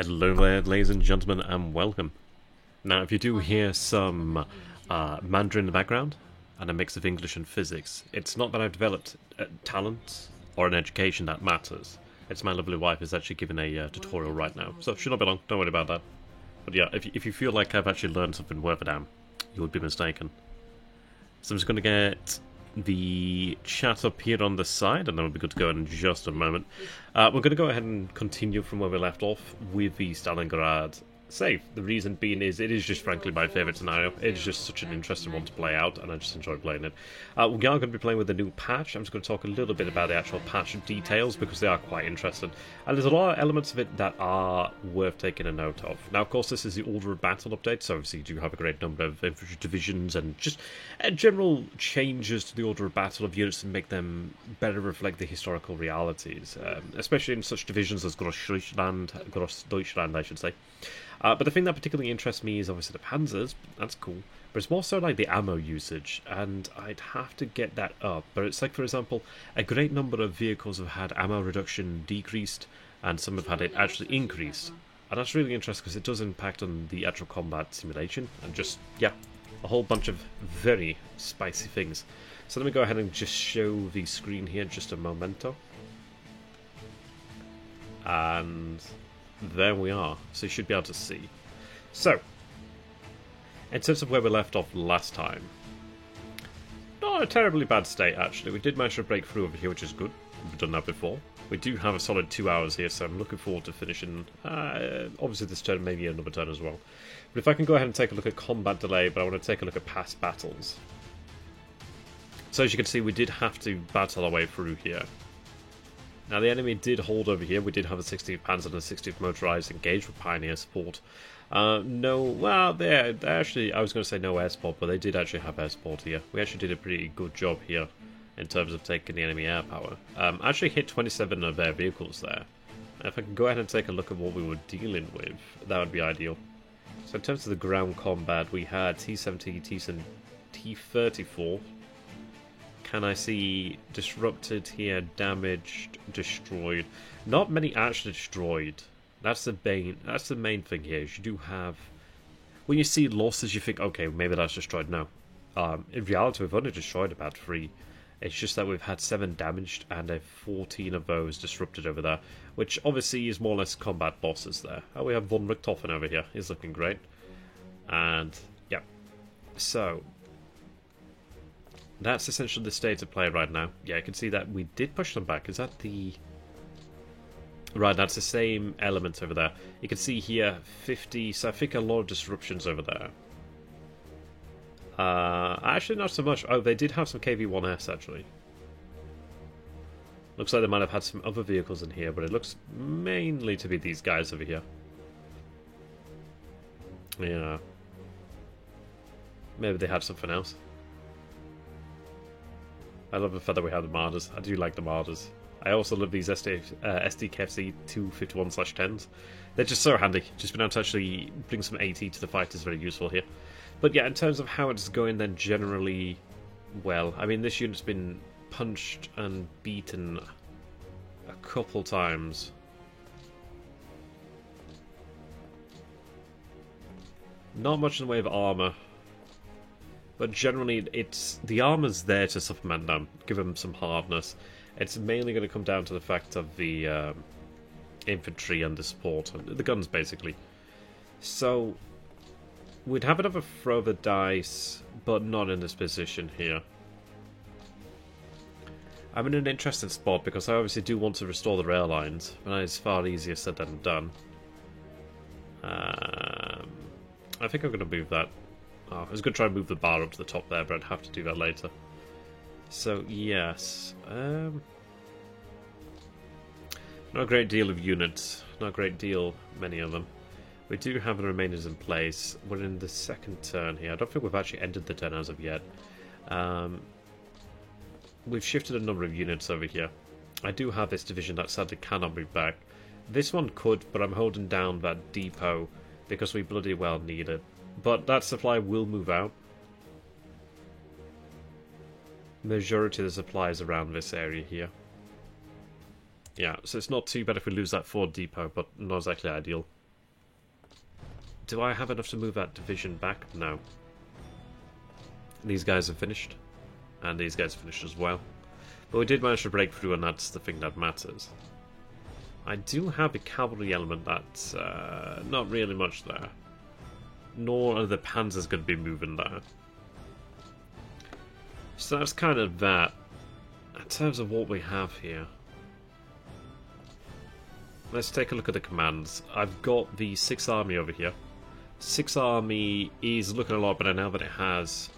Hello there, ladies and gentlemen, and welcome. Now, if you do hear some Mandarin in the background, and a mix of English and physics, it's not that I've developed talent or an education that matters. It's my lovely wife is actually giving a tutorial right now, so it should not be long, don't worry about that. But yeah, if you feel like I've actually learned something worth a damn, you would be mistaken. So I'm just going to get the chat up here on the side, and then we'll be good to go in just a moment. We're going to go ahead and continue from where we left off with the Stalingrad save. The reason being is it is just frankly my favourite scenario. It is just such an interesting one to play out, and I just enjoy playing it. We are going to be playing with the new patch. I'm just going to talk a little bit about the actual patch details because they are quite interesting, and there's a lot of elements of it that are worth taking a note of. Now, of course, this is the Order of Battle update, so obviously you do have a great number of infantry divisions and just general changes to the Order of Battle of units to make them better reflect the historical realities, especially in such divisions as Grossdeutschland, I should say. But the thing that particularly interests me is obviously the Panzers. That's cool. But it's more so like the ammo usage, and I'd have to get that up. But it's like, for example, a great number of vehicles have had ammo reduction decreased, and some have had it actually increased. And that's really interesting because it does impact on the actual combat simulation, and just, yeah, a whole bunch of very spicy things. So let me go ahead and just show the screen here just a momento. And there we are, so you should be able to see. So, in terms of where we left off last time, not a terribly bad state actually. We did manage to break through over here, which is good. We've done that before. We do have a solid 2 hours here, so I'm looking forward to finishing, obviously this turn, maybe another turn as well. But if I can go ahead and take a look at combat delay, but I want to take a look at past battles. So as you can see, we did have to battle our way through here. Now, the enemy did hold over here. We did have a 16th Panzer and a 60th Motorized engaged with Pioneer support. They actually, I was going to say no air support, but they did actually have air support here. We actually did a pretty good job here in terms of taking the enemy air power. Actually hit 27 of their vehicles there. If I can go ahead and take a look at what we were dealing with, that would be ideal. So in terms of the ground combat, we had T-70, T-34. Can I see disrupted here, damaged, destroyed? Not many actually destroyed. That's the main thing here. Is you do have, when you see losses, you think, okay, maybe that's destroyed. No, in reality, we've only destroyed about 3. It's just that we've had 7 damaged and 14 of those disrupted over there, which obviously is more or less combat losses there. Oh, we have von Richthofen over here. He's looking great, and yeah, so. That's essentially the state of play right now. Yeah, I can see that we did push them back. Is that the... Right, that's the same element over there. You can see here 50, so I think a lot of disruptions over there. Actually, not so much. Oh, they did have some KV-1S, actually. Looks like they might have had some other vehicles in here, but it looks mainly to be these guys over here. Yeah. Maybe they had something else. I love the fact that we have the Martyrs. I do like the Martyrs. I also love these SDKFC 251/10s. They're just so handy. Just been able to actually bring some AT to the fight is very useful here. But yeah, in terms of how it's going then generally, well, I mean this unit's been punched and beaten a couple times. Not much in the way of armour. But generally, it's the armor's there to supplement them, give them some hardness. It's mainly going to come down to the fact of the infantry and the support, the guns basically. So, we'd have another throw of the dice, but not in this position here. I'm in an interesting spot because I obviously do want to restore the rail lines, but it's far easier said than done. I think I'm going to move that. Oh, I was going to try and move the bar up to the top there, but I'd have to do that later. So, yes. Not a great deal of units. Not a great deal, many of them. We do have the remainders in place. We're in the second turn here. I don't think we've actually ended the turn as of yet. We've shifted a number of units over here. I do have this division that sadly cannot move back. This one could, but I'm holding down that depot because we bloody well need it. But that supply will move out. Majority of the supply is around this area here. Yeah, so it's not too bad if we lose that Ford depot, but not exactly ideal. Do I have enough to move that division back? No. These guys are finished. And these guys are finished as well. But we did manage to break through, and that's the thing that matters. I do have a cavalry element that's not really much there. Nor are the panzers going to be moving there. So that's kind of that. In terms of what we have here. Let's take a look at the commands. I've got the 6th Army over here. 6th Army is looking a lot better now that it has...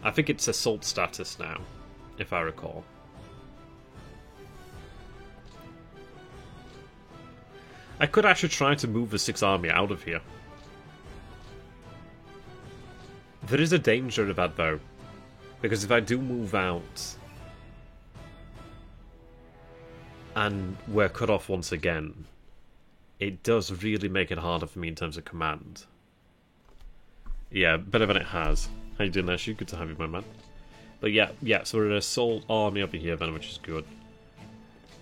I think it's assault status now, if I recall. I could actually try to move the 6th Army out of here. There is a danger of that though, because if I do move out and we're cut off once again, it does really make it harder for me in terms of command. Yeah, better than it has. How you doing there, Shu? Good to have you, my man. But yeah, so we're an assault army over here then, which is good.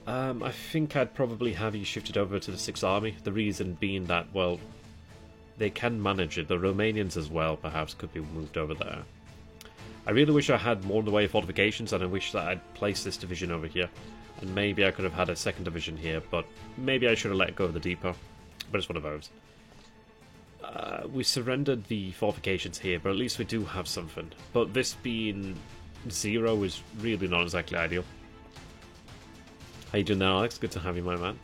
I think I'd probably have you shifted over to the 6th Army. The reason being that, well, they can manage it. The Romanians as well, perhaps, could be moved over there. I really wish I had more in the way of fortifications, and I wish that I'd placed this division over here. And maybe I could have had a 2nd division here, but maybe I should have let go of the depot. But it's one of those. We surrendered the fortifications here, but at least we do have something. But this being 0 is really not exactly ideal. How you doing there, Alex? Good to have you, my man.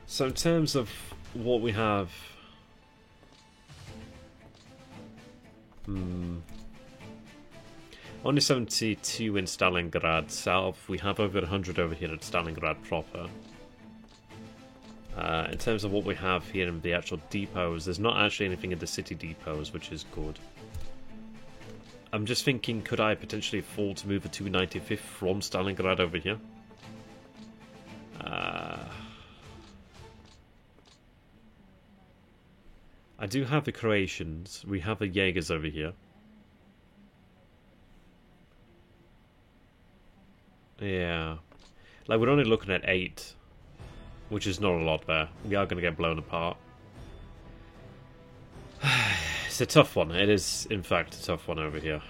So in terms of what we have... Only 72 in Stalingrad South. We have over 100 over here at Stalingrad proper. In terms of what we have here in the actual depots, there's not actually anything in the city depots, which is good. I'm just thinking, could I potentially afford to move the 295th from Stalingrad over here? I do have the Croatians. We have the Jaegers over here. Yeah. Like, we're only looking at 8. Which is not a lot there. We are going to get blown apart. It's a tough one. It is, in fact, a tough one over here.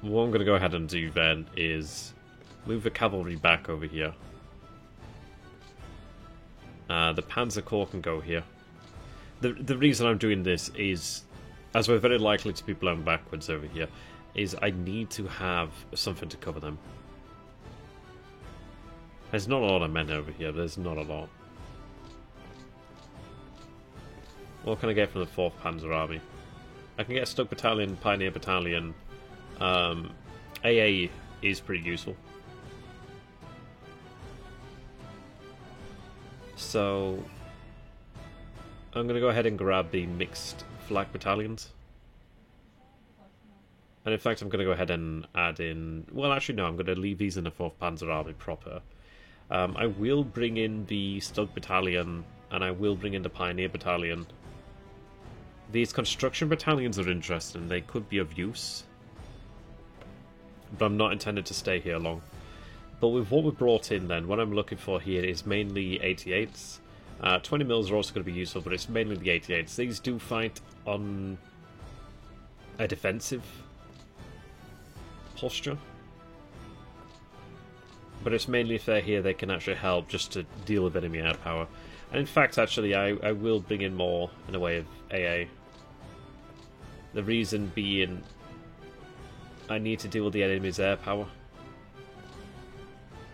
What I'm going to go ahead and do then is move the cavalry back over here. The Panzer Corps can go here. The reason I'm doing this is, as we're very likely to be blown backwards over here, is I need to have something to cover them. There's not a lot of men over here. There's not a lot. What can I get from the 4th Panzer Army? I can get a Stug Battalion, Pioneer Battalion. AA is pretty useful. So I'm going to go ahead and grab the mixed flak battalions. And in fact, I'm going to go ahead and add in... Well, actually, no, I'm going to leave these in the 4th Panzer Army proper. I will bring in the Stug Battalion, and I will bring in the Pioneer Battalion. These construction battalions are interesting. They could be of use. But I'm not intended to stay here long. But with what we brought in then, what I'm looking for here is mainly 88s. 20 mils are also going to be useful, but it's mainly the 88s. These do fight on a defensive posture. But it's mainly if they're here they can actually help just to deal with enemy air power. And in fact, actually, I will bring in more in the way of AA. The reason being, I need to deal with the enemy's air power.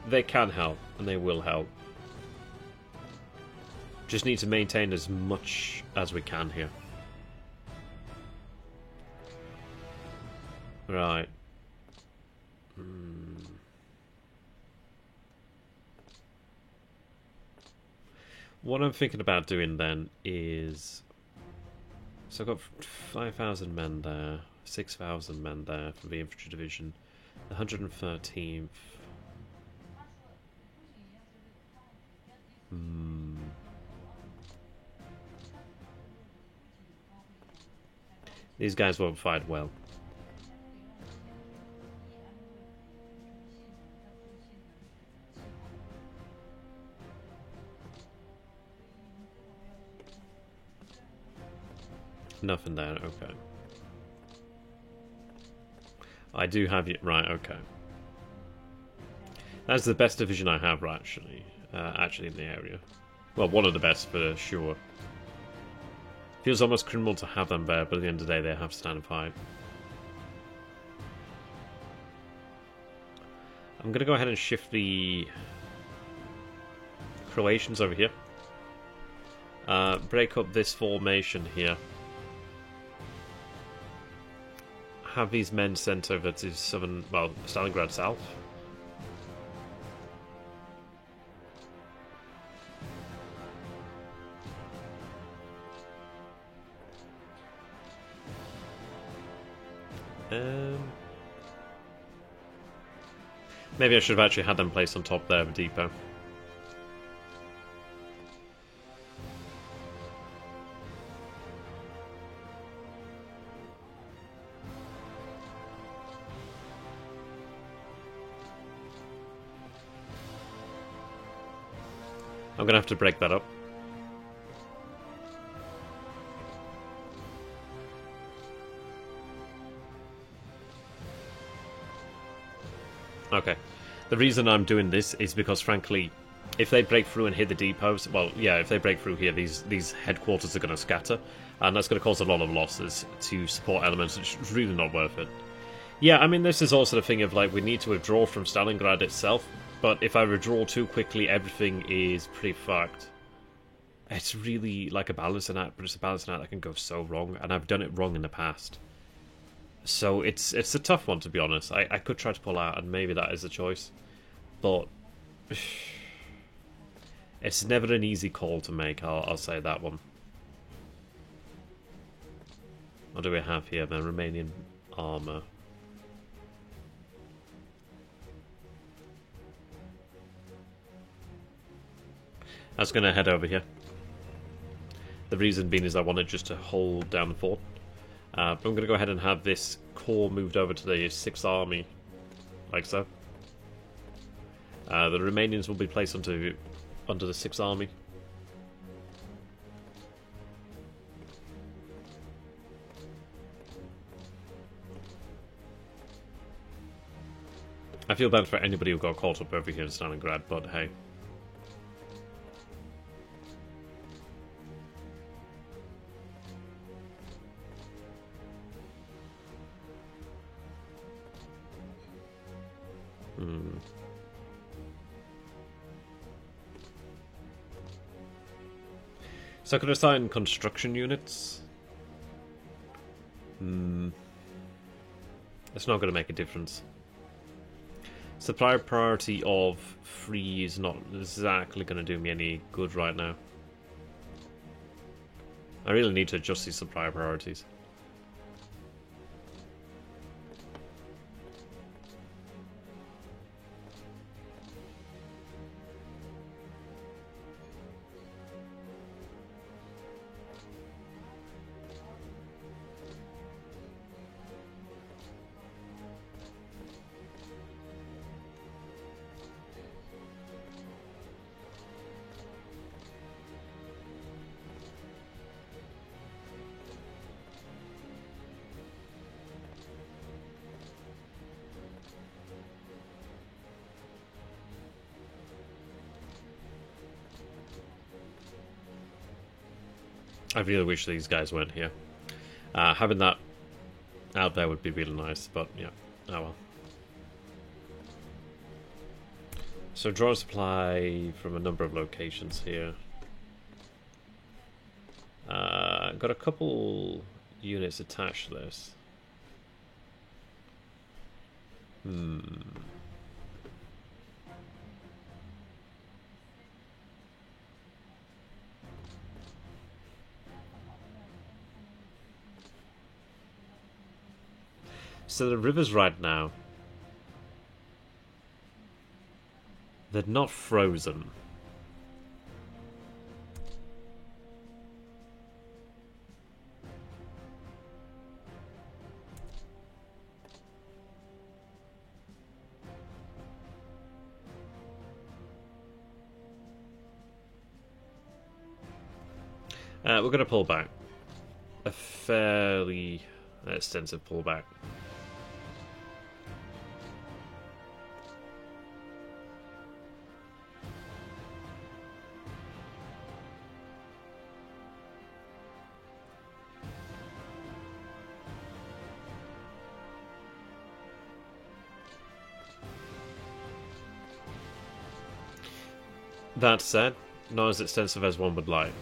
They can help, and they will help. Just need to maintain as much as we can here. Right. What I'm thinking about doing then is... So I've got 5,000 men there, 6,000 men there for the infantry division, the 113th. These guys won't fight well. nothing there. Okay. I do have you. Right, okay. That's the best division I have, actually in the area. Well, one of the best for sure. Feels almost criminal to have them there, but at the end of the day, they have to stand and fight. I'm going to go ahead and shift the Croatians over here. Break up this formation here. Have these men sent over to Stalingrad South. Maybe I should have actually had them placed on top there of a depot. I'm going to have to break that up. Okay. The reason I'm doing this is because, frankly, if they break through and hit the depots, well, yeah, if they break through here, these headquarters are going to scatter, and that's going to cause a lot of losses to support elements, which is really not worth it. Yeah, I mean, this is also the thing of, like, we need to withdraw from Stalingrad itself, but if I withdraw too quickly, everything is pretty fucked. It's really like a balancing act, but it's a balancing act that can go so wrong, and I've done it wrong in the past. So it's a tough one, to be honest. I could try to pull out, and maybe that is a choice. But it's never an easy call to make, I'll say that one. What do we have here, man? Romanian armour. I was going to head over here. The reason being is I wanted just to hold down the fort. But I'm going to go ahead and have this corps moved over to the 6th Army, like so. The Romanians will be placed under the 6th Army. I feel bad for anybody who got caught up over here in Stalingrad, but hey. So I could assign construction units. It's not going to make a difference. Supplier priority of 3 is not exactly going to do me any good right now. I really need to adjust these supplier priorities. I really wish these guys weren't here. Having that out there would be really nice, but yeah, oh well. So draw a supply from a number of locations here. Got a couple units attached to this. So the rivers right now, they're not frozen. We're going to pull back. fairly extensive pullback. That said, not as extensive as one would like.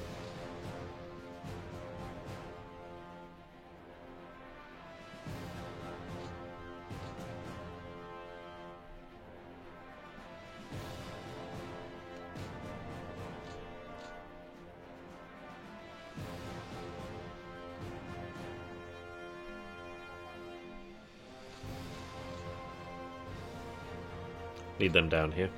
Lead them down here.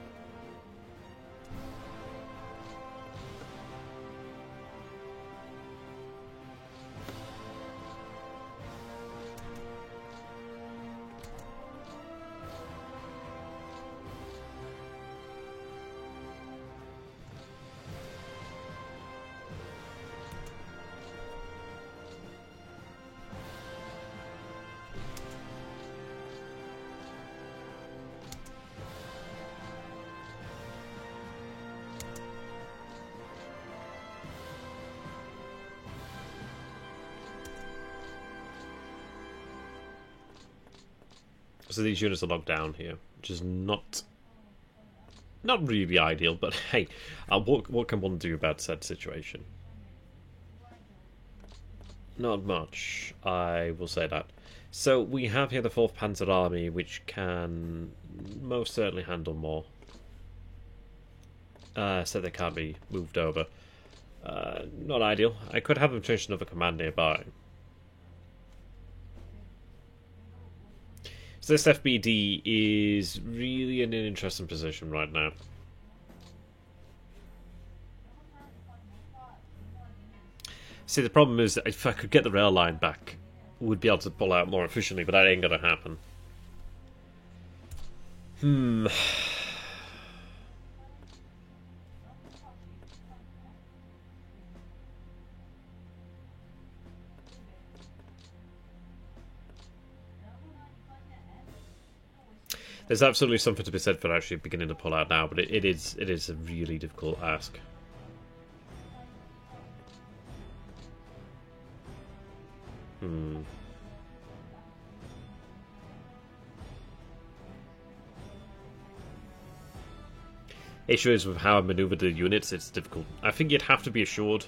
So these units are locked down here, which is not really ideal, but hey, what can one do about said situation? Not much, I will say that. So we have here the 4th Panzer Army, which can most certainly handle more. So they can't be moved over. Not ideal. I could have them change another command nearby. So this FBD is really in an interesting position right now. See, the problem is that if I could get the rail line back, we'd be able to pull out more efficiently, but that ain't gonna happen. There's absolutely something to be said for actually beginning to pull out now, but it is a really difficult ask. Issue is with how I maneuver the units, it's difficult. I think you'd have to be assured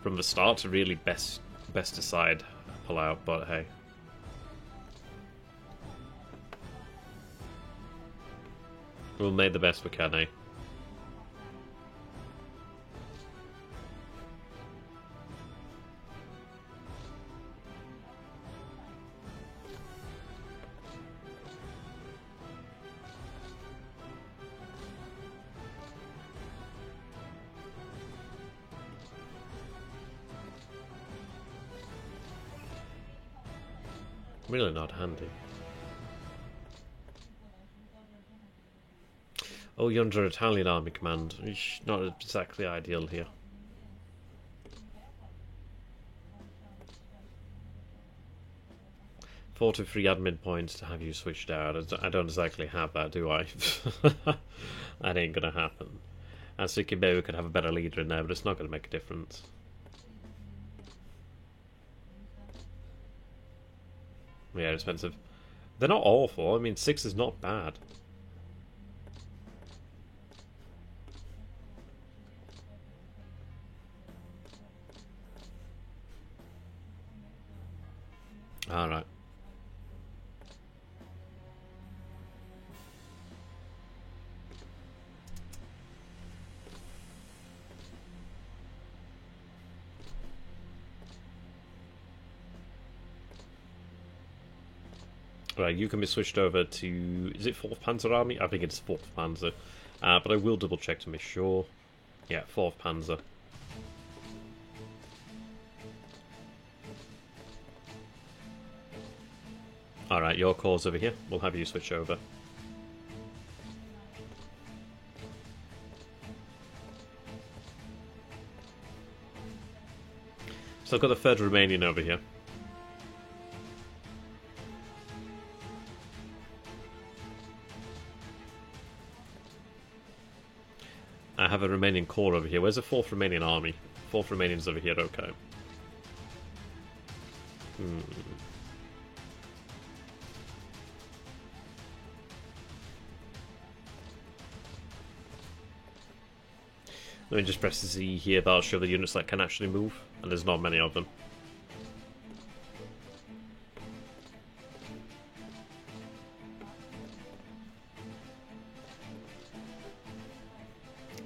from the start to really best decide pull out, but hey. We'll make the best we can, eh? Really not handy. Oh, you're under Italian Army Command. Not exactly ideal here. Four to 3 admin points to have you switched out. I don't exactly have that, do I? That ain't gonna happen. And so maybe we could have a better leader in there, but it's not gonna make a difference. Yeah, expensive. They're not awful. I mean, 6 is not bad. Alright. Right, you can be switched over to... Is it 4th Panzer Army? I think it's 4th Panzer. But I will double check to make sure. Yeah, 4th Panzer. Alright, your corps over here. We'll have you switch over. So I've got the 3rd Romanian over here. I have a Romanian corps over here. Where's the 4th Romanian army? 4th Romanian's over here, okay. Let me just press Z here, that'll show the units that can actually move, and there's not many of them.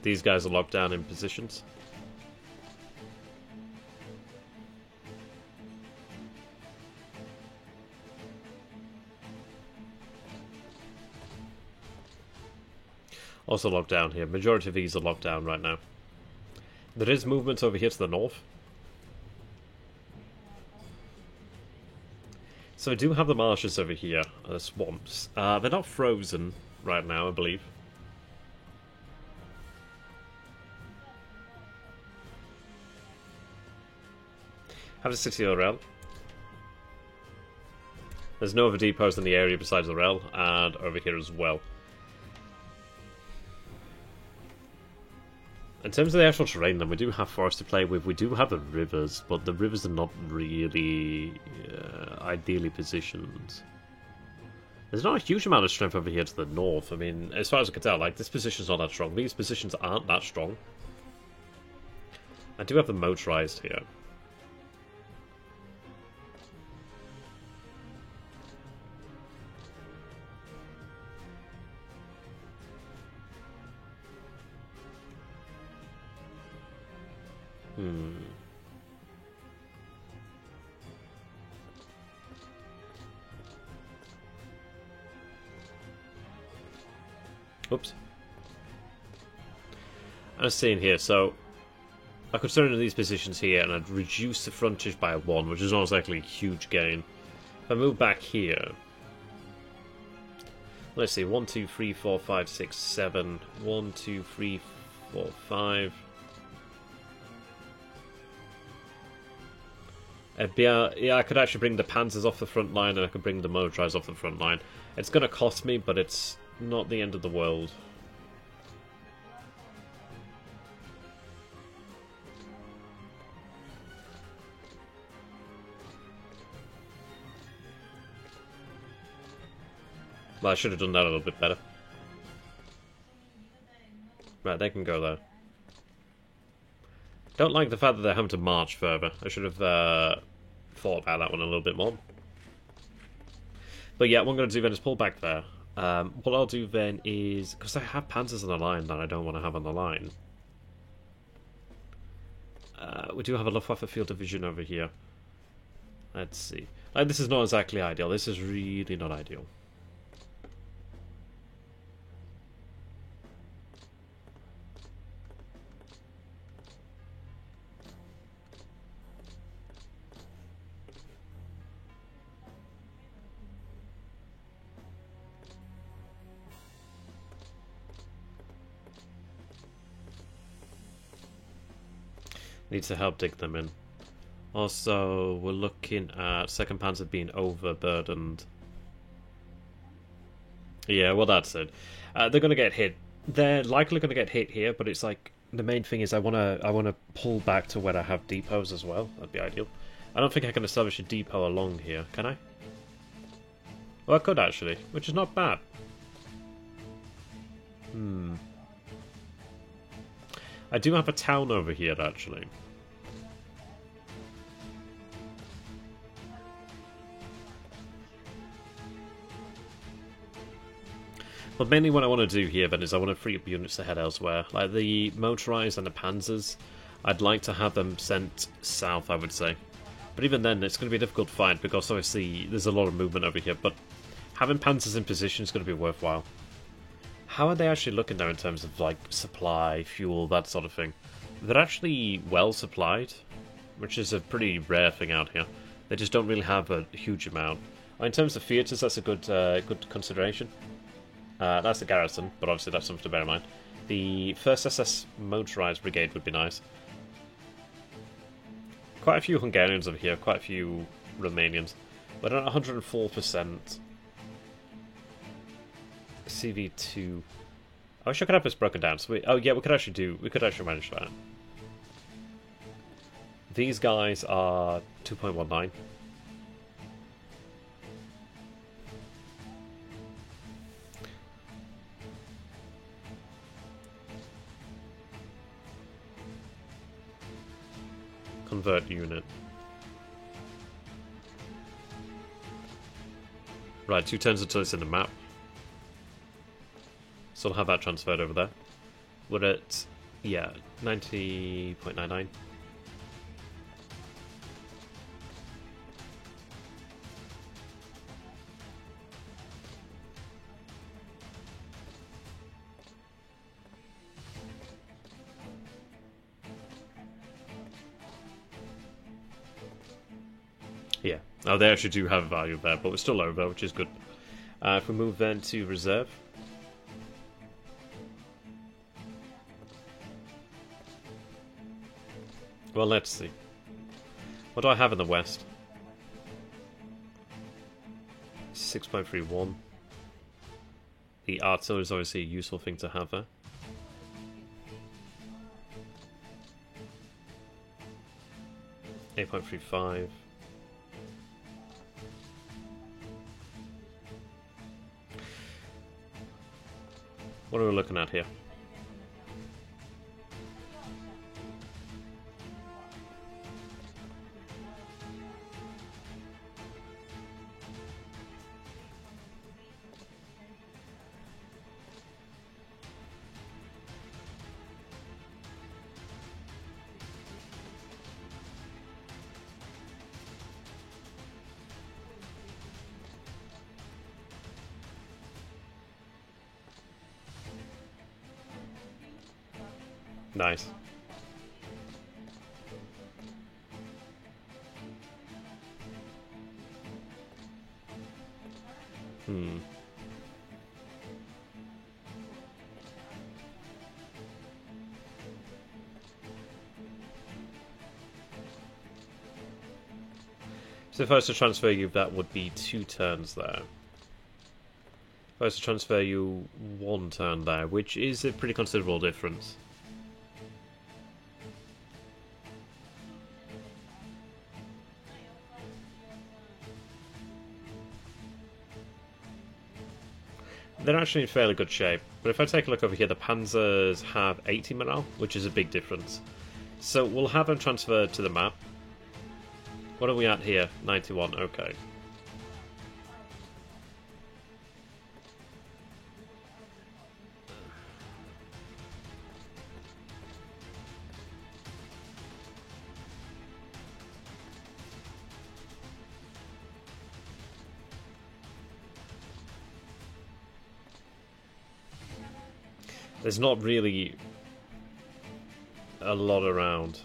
These guys are locked down in positions. Also locked down here. Majority of these are locked down right now. There is movement over here to the north. So I do have the marshes over here, the swamps. They're not frozen right now, I believe. Have the city of Orel. There's no other depots in the area besides Orel, and over here as well. In terms of the actual terrain, then, we do have forests to play with. We do have the rivers, but the rivers are not really ideally positioned. There's not a huge amount of strength over here to the north. I mean, as far as I can tell, like, this position's not that strong. These positions aren't that strong. I do have them motorized here. Oops. I was seeing here, so I could turn into these positions here and I'd reduce the frontage by 1, which is not exactly a huge gain. If I move back here, let's see, 1, 2, 3, 4, 5, 6, 7, 1, 2, 3, 4, 5. Yeah, I could actually bring the Panzers off the front line and I could bring the motorized off the front line. It's going to cost me, but it's not the end of the world. Well, I should have done that a little bit better. Right, they can go there. Don't like the fact that they're having to march further. I should have thought about that one a little bit more. But yeah, what I'm going to do then is pull back there. What I'll do then is, because I have Panzers on the line that I don't want to have on the line. We do have a Luftwaffe Field Division over here. Let's see. Like, this is not exactly ideal. This is really not ideal. Needs to help dig them in. Also, we're looking at 2nd Panzer being overburdened. Yeah, well, that's it. They're going to get hit. They're likely going to get hit here, but it's like the main thing is I want to pull back to where I have depots as well. That'd be ideal. I don't think I can establish a depot along here, can I? Well, I could actually, which is not bad. I do have a town over here, actually. But mainly what I want to do here, then, is I want to free up units to head elsewhere. Like the motorized and the Panzers, I'd like to have them sent south, I would say. But even then, it's going to be a difficult fight, because obviously there's a lot of movement over here. But having Panzers in position is going to be worthwhile. How are they actually looking there in terms of, like, supply, fuel, that sort of thing? They're actually well supplied, which is a pretty rare thing out here. They just don't really have a huge amount. In terms of theatres, that's a good consideration. That's the garrison, but obviously that's something to bear in mind. The 1st SS Motorized Brigade would be nice. Quite a few Hungarians over here, quite a few Romanians. But at 104%... CV2. I wish I could have this broken down. So oh yeah, we could actually manage that. These guys are 2.19. Convert unit. Right, 2 turns until it's in the map. So I'll have that transferred over there. We're at, yeah, 90.99. Yeah. Oh, they actually do have a value there, but we're still over, which is good. If we move then to reserve. Well, let's see. What do I have in the west? 6.31. The artillery is obviously a useful thing to have there. .35. What are we looking at here? Nice. So if I was to transfer you, that would be 2 turns there. If I was to transfer you 1 turn there, which is a pretty considerable difference. They're actually in fairly good shape, but if I take a look over here, the Panzers have 80 morale, which is a big difference. So we'll have them transferred to the map. What are we at here? 91, okay. There's not really a lot around.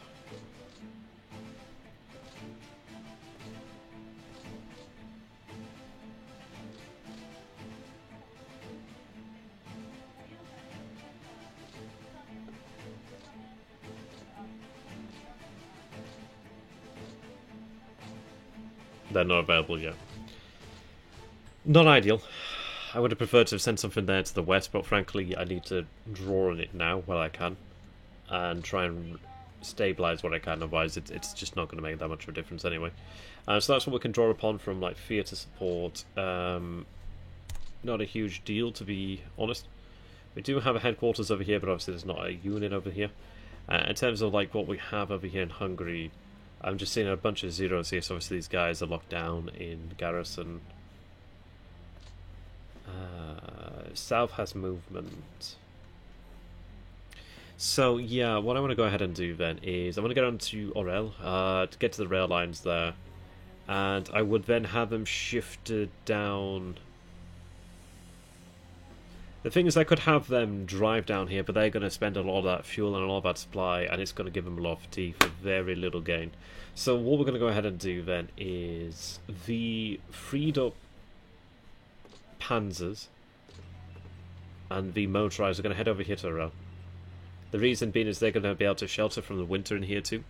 They're not available yet. Not ideal. I would have preferred to have sent something there to the west, but frankly, I need to draw on it now while I can, and try and stabilize what I can. Otherwise, it's just not going to make that much of a difference anyway. So that's what we can draw upon from like theatre support. Not a huge deal, to be honest. We do have a headquarters over here, but obviously there's not a unit over here. In terms of like what we have over here in Hungary, I'm just seeing a bunch of zeros here. So obviously these guys are locked down in garrison. South has movement. So yeah, what I want to go ahead and do then is I want to get onto Orel to get to the rail lines there, and I would then have them shifted down. The thing is, I could have them drive down here, but they're going to spend a lot of that fuel and a lot of that supply, and it's going to give them a lot of fatigue for very little gain. So what we're going to go ahead and do then is the freed up Panzers and the motorized are going to head over here to Orel. The reason being is they're going to be able to shelter from the winter in here too.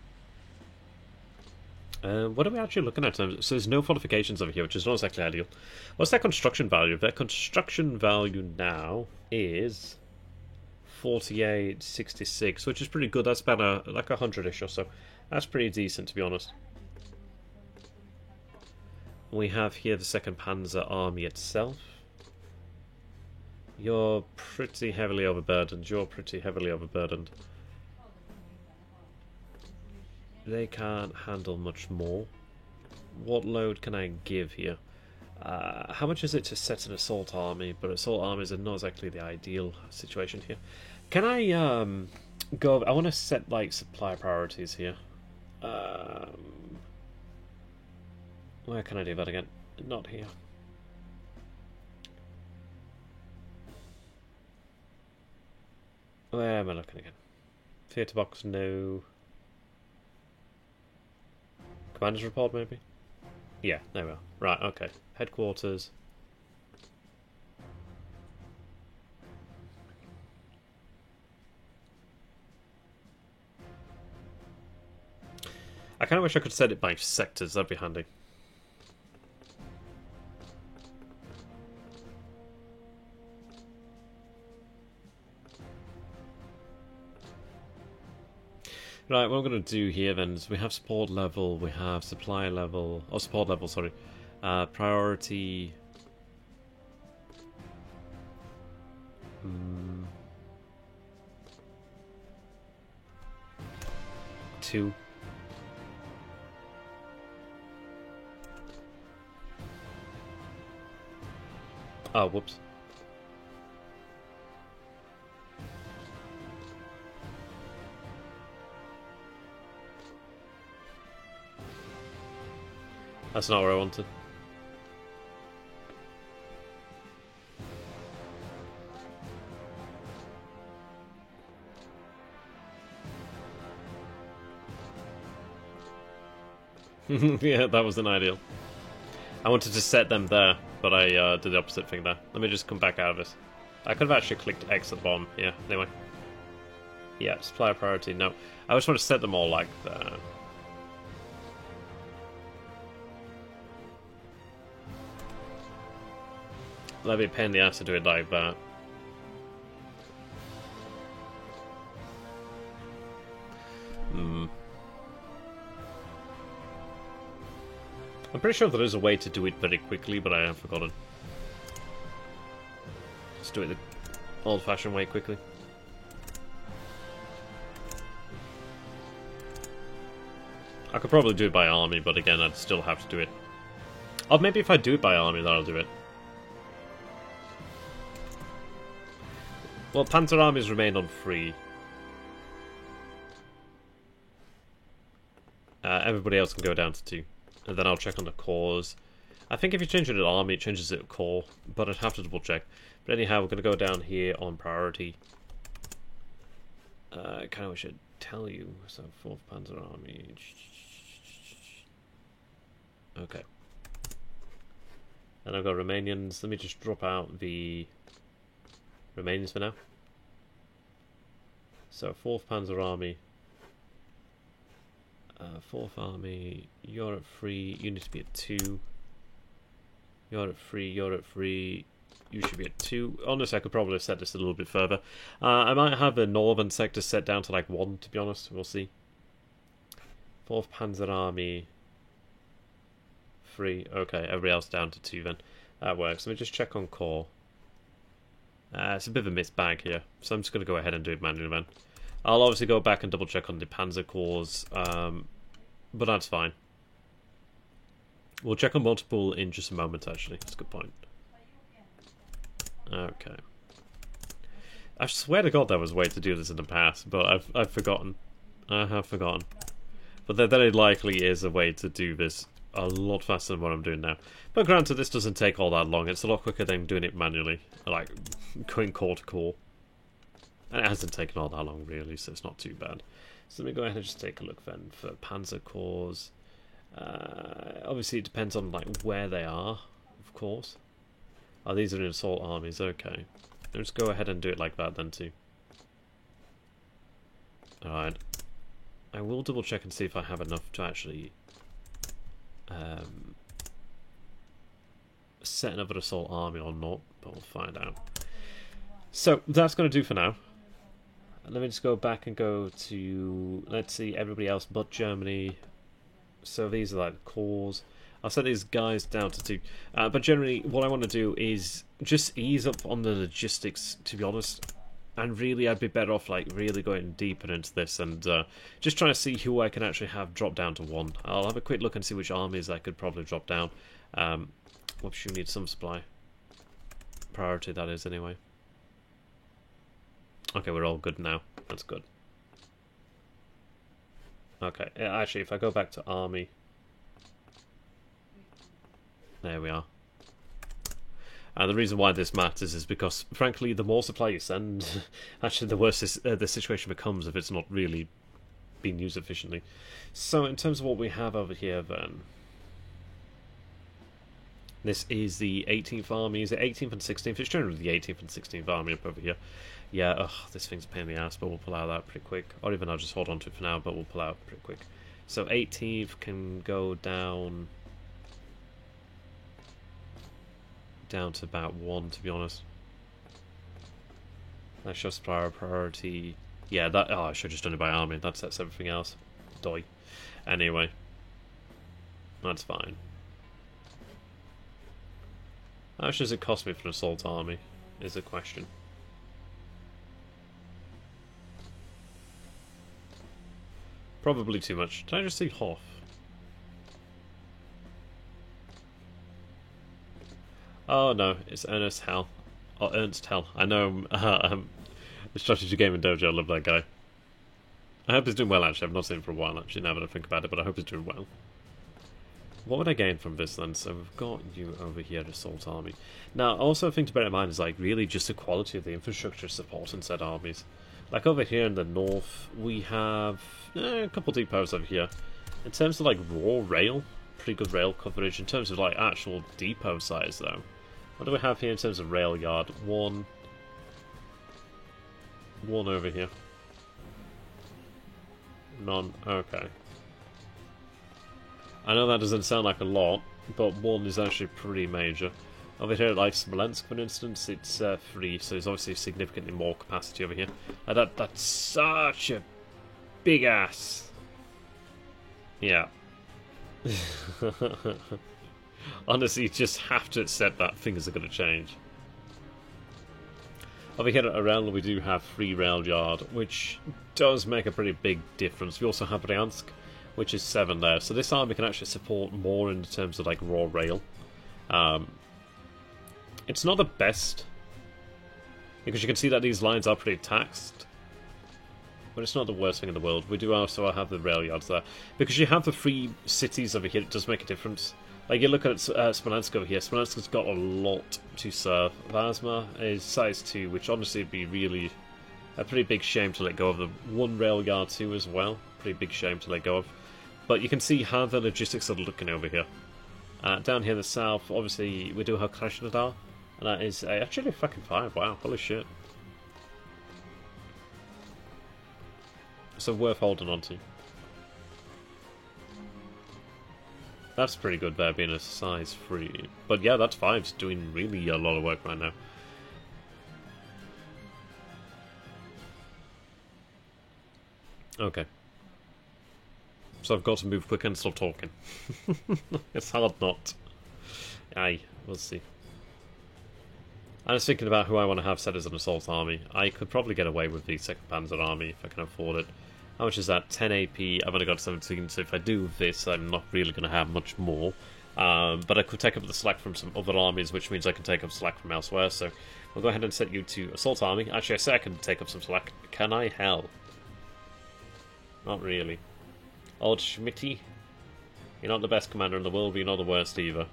What are we actually looking at? So there's no fortifications over here, which is not exactly ideal. What's their construction value? Their construction value now is 48, 66, which is pretty good. That's about like 100-ish or so. That's pretty decent, to be honest. We have here the 2nd Panzer Army itself. You're pretty heavily overburdened. You're pretty heavily overburdened. They can't handle much more. What load can I give here? How much is it to set an assault army? But assault armies are not exactly the ideal situation here. Can I go? I want to set like supply priorities here. Where can I do that again? Not here. Where am I looking again? Theatre box, no. Commander's report, maybe? Yeah, there we are. Right, okay. Headquarters. I kind of wish I could set it by sectors, that'd be handy. Right, what I'm going to do here then is we have support level, we have supply level, or support level, sorry. Priority. 2. Oh, whoops. That's not where I wanted. Yeah, that wasn't ideal. I wanted to set them there, but I did the opposite thing there. Let me just come back out of this. I could have actually clicked X at the bottom. Yeah, anyway. Yeah, supplier priority. No, I just want to set them all like that. That'd be a pain in the ass to do it like that. I'm pretty sure there is a way to do it very quickly, but I have forgotten. Let's do it the old-fashioned way quickly. I could probably do it by army, but again, I'd still have to do it. Or maybe if I do it by army, that'll do it. Well, Panzer armies remain on free. Everybody else can go down to 2. And then I'll check on the cores. I think if you change it to army, it changes it to core. But I'd have to double check. But anyhow, we're going to go down here on priority. I kind of wish I'd tell you. So, 4th Panzer Army. Okay. Then I've got Romanians. Let me just drop out the Romanians for now. So 4th Panzer Army, 4th Army, you're at 3, you need to be at 2. You're at 3, you're at 3, you should be at 2. Honestly, I could probably set this a little bit further. I might have a northern sector set down to like 1, to be honest, we'll see. 4th Panzer Army, 3, okay, everybody else down to 2 then. That works. Let me just check on core. It's a bit of a mixed bag here, so I'm just going to go ahead and do it manually then. I'll obviously go back and double check on the Panzer cores, but that's fine. We'll check on multiple in just a moment, actually. That's a good point. Okay. I swear to God there was a way to do this in the past, but I've forgotten. I have forgotten. But there very likely is a way to do this a lot faster than what I'm doing now. But granted, this doesn't take all that long. It's a lot quicker than doing it manually, like going core to core. And it hasn't taken all that long, really, so it's not too bad. So let me go ahead and just take a look then for Panzer cores. Obviously, it depends on like where they are, of course. Oh, these are in assault armies. Okay, let's go ahead and do it like that then too. All right. I will double check and see if I have enough to actually set another assault army or not, but we'll find out. So that's going to do for now. Let me just go back and go to, let's see, everybody else but Germany. So these are like the cores. I'll set these guys down to 2. But generally, what I want to do is just ease up on the logistics, to be honest. And really, I'd be better off like really going deeper into this and just trying to see who I can actually have drop down to 1. I'll have a quick look and see which armies I could probably drop down. Whoops, you need some supply. Priority, that is, anyway. Okay, we're all good now. That's good. Okay, actually, if I go back to army... There we are. And the reason why this matters is because, frankly, the more supply you send, actually the worse the situation becomes if it's not really being used efficiently. So, in terms of what we have over here, then... This is the 18th army. Is it 18th and 16th? It's generally the 18th and 16th army up over here. Yeah, ugh, this thing's a pain in the ass, but we'll pull out that pretty quick. Or even I'll just hold on to it for now, but we'll pull out pretty quick. So 18th can go down to about 1, to be honest. That's just priority. Yeah, that. Oh, I should have just done it by army. That's everything else. Doi. Anyway, that's fine. How much does it cost me for an assault army? Is the question. Probably too much. Did I just see Hoff? Oh no, it's Ernest Hell. Or Ernst Hell. I know him. The Strategy Gaming Dojo, I love that guy. I hope he's doing well, actually. I've not seen him for a while, actually, now that I think about it, but I hope he's doing well. What would I gain from this then? So we've got you over here, Assault Army. Now, also a thing to bear in mind is like really just the quality of the infrastructure support in said armies. Like over here in the north, we have a couple depots over here. In terms of like raw rail, pretty good rail coverage. In terms of like actual depot size though, what do we have here in terms of rail yard? One over here. None. Okay. I know that doesn't sound like a lot, but 1 is actually pretty major. Over here at like Smolensk, for instance, it's 3, so there's obviously significantly more capacity over here. That's such a big ass. Yeah. Honestly, you just have to accept that things are going to change. Over here at Arel, we do have 3 rail yard, which does make a pretty big difference. We also have Bryansk, which is 7 there. So this army can actually support more in terms of like raw rail. It's not the best, because you can see that these lines are pretty taxed, but it's not the worst thing in the world. We do also have the rail yards there. Because you have the 3 cities over here, it does make a difference. Like you look at Smolensk over here, Smolensk has got a lot to serve. Vazma is size 2, which honestly would be really a pretty big shame to let go of. The 1 rail yard too as well, pretty big shame to let go of. But you can see how the logistics are looking over here. Down here in the south, obviously, we do have Krasnodar, and that is actually fucking 5. Wow, holy shit. So worth holding on to. That's pretty good there, being a size 3. But yeah, that's 5's doing really a lot of work right now. Okay. So I've got to move quick and stop talking. It's hard not. Aye, we'll see. I was thinking about who I want to have set as an assault army. I could probably get away with the 2nd Panzer Army if I can afford it. How much is that? 10 AP. I've only got 17, so if I do this, I'm not really going to have much more. But I could take up the slack from some other armies, which means I can take up slack from elsewhere. So we'll go ahead and set you to assault army. Actually, I say I can take up some slack. Can I? Hell. Not really. Old Schmitty, you're not the best commander in the world, but you're not the worst either.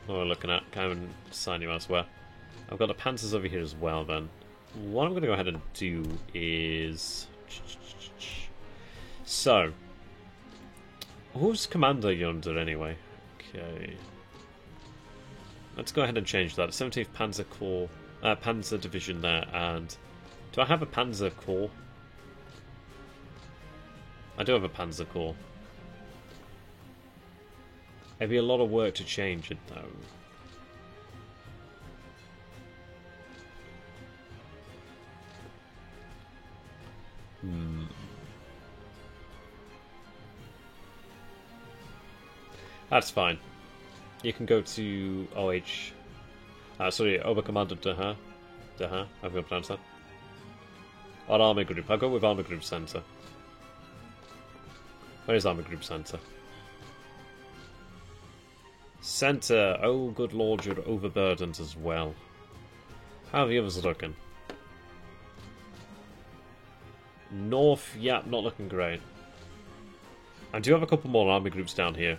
What we're looking at, can I assign you elsewhere? I've got the Panzers over here as well then. What I'm going to go ahead and do is... So, whose commander are you under anyway? Okay. Let's go ahead and change that. 17th Panzer Corps, Panzer Division there, and... Do I have a Panzer Corps? I do have a Panzer Corps. It'd be a lot of work to change it, though. That's fine. You can go to OH. Sorry, Oberkommando Deha. Deha, I'm going to pronounce that. Or Army Group. I'll go with Army Group Center. Where is Army Group Center? Center. Oh, good lord, you're overburdened as well. How are the others looking? North, yeah, not looking great. I do have a couple more army groups down here.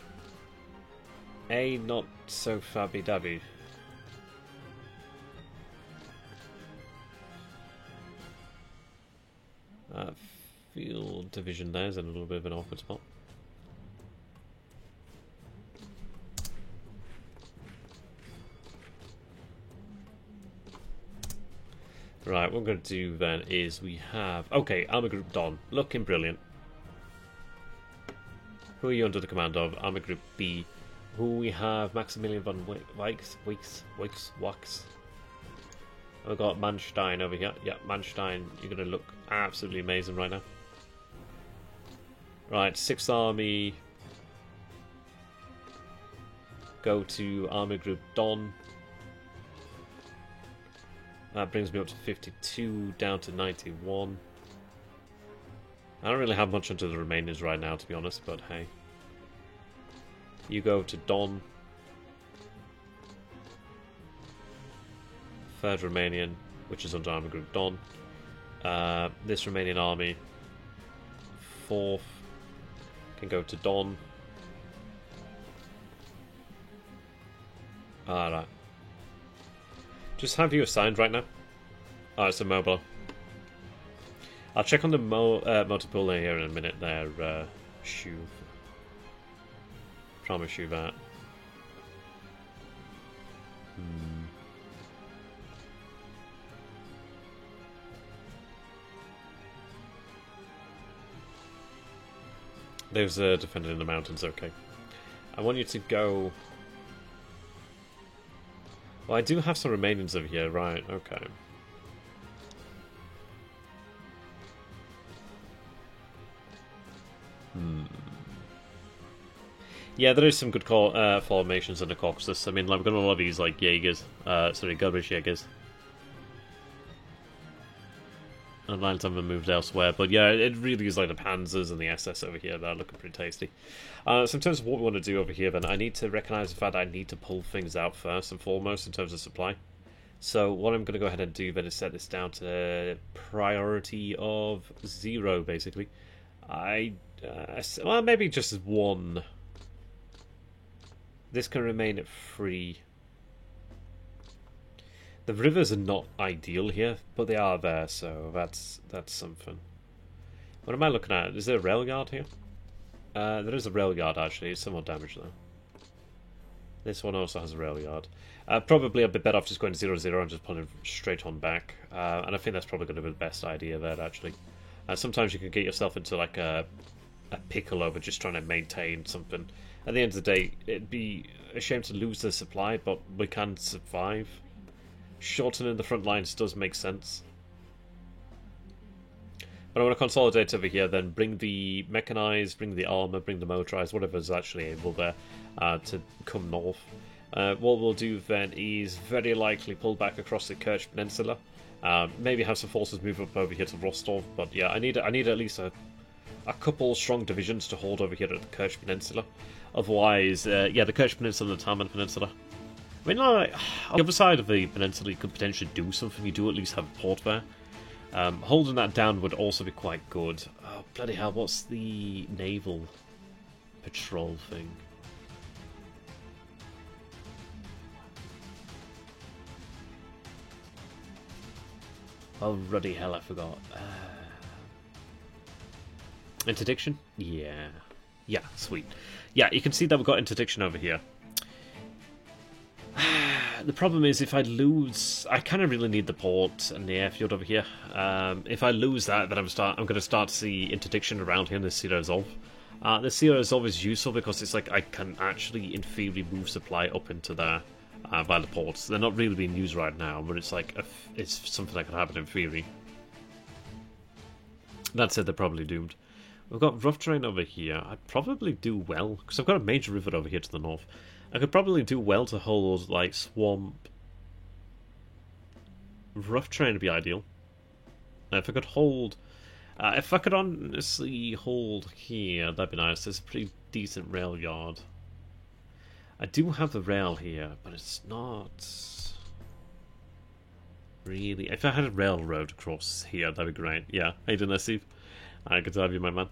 Not so fabby dabby. Field division there's in a little bit of an awkward spot. Right, what we're going to do then is we have... Okay, Army Group Don. Looking brilliant. Who are you under the command of? Army Group B. Who we have? Maximilian von Wax. We've got Manstein over here. Yeah, Manstein, you're going to look absolutely amazing right now. Right, 6th Army. Go to Army Group Don. That brings me up to 52, down to 91. I don't really have much into the remainers right now, to be honest, but hey. You go to Don. 3rd Romanian, which is under Army Group Don. This Romanian army, 4th, can go to Don. Alright. Just have you assigned right now. Alright, so mobile. I'll check on the motor pool here in a minute there, Shuv. Promise you that. There's a defender in the mountains, okay. I want you to go... Well, I do have some Romanians over here, right, okay. Yeah, there is some good formations in the Caucasus. I mean, like, we've got a lot of these, like, Jaegers. Sorry, Garbage Jaegers. And lines haven't moved elsewhere, but yeah, it really is like the Panzers and the SS over here that are looking pretty tasty. So in terms of what we want to do over here, then, I need to recognise the fact that I need to pull things out first and foremost in terms of supply. So what I'm going to go ahead and do then is set this down to priority of 0, basically. Well, maybe just 1. This can remain at 3. The rivers are not ideal here, but they are there, so that's something. What am I looking at? Is there a rail yard here? There is a rail yard, actually. It's somewhat damaged, though. This one also has a rail yard. Probably a bit better off just going 0-0 and just pulling straight on back. And I think that's probably going to be the best idea there, actually. Sometimes you can get yourself into like a pickle over just trying to maintain something. At the end of the day, it'd be a shame to lose the supply, but we can survive. Shortening the front lines does make sense. But I want to consolidate over here, then bring the mechanized, bring the armor, bring the motorized, whatever's actually able there to come north. What we'll do then is very likely pull back across the Kerch Peninsula. Maybe have some forces move up over here to Rostov, but yeah, I need at least a couple strong divisions to hold over here at the Kerch Peninsula. Otherwise, yeah, the Kerch Peninsula and the Taman Peninsula. I mean, like, on the other side of the peninsula, you could potentially do something. You do at least have a port there. Holding that down would also be quite good. Oh, bloody hell, what's the naval patrol thing? Oh, ruddy hell, I forgot. Interdiction? Yeah. Yeah, sweet. Yeah, you can see that we've got interdiction over here. The problem is, if I lose, I kind of really need the port and the airfield over here. If I lose that, then I'm going to start to see interdiction around here in the Sea Azov. The Sea Azov is useful because it's like I can actually, in theory, move supply up into there via the ports. They're not really being used right now, but it's like it's something that can happen in theory. That said, they're probably doomed. We've got rough terrain over here. I'd probably do well, because I've got a major river over here to the north. I could probably do well to hold, like, swamp. Rough terrain would be ideal. If I could hold... if I could honestly hold here, that'd be nice. There's a pretty decent rail yard. I do have the rail here, but it's not... really... If I had a railroad across here, that'd be great. Yeah, how you doing there, Steve? Good to have you, my man.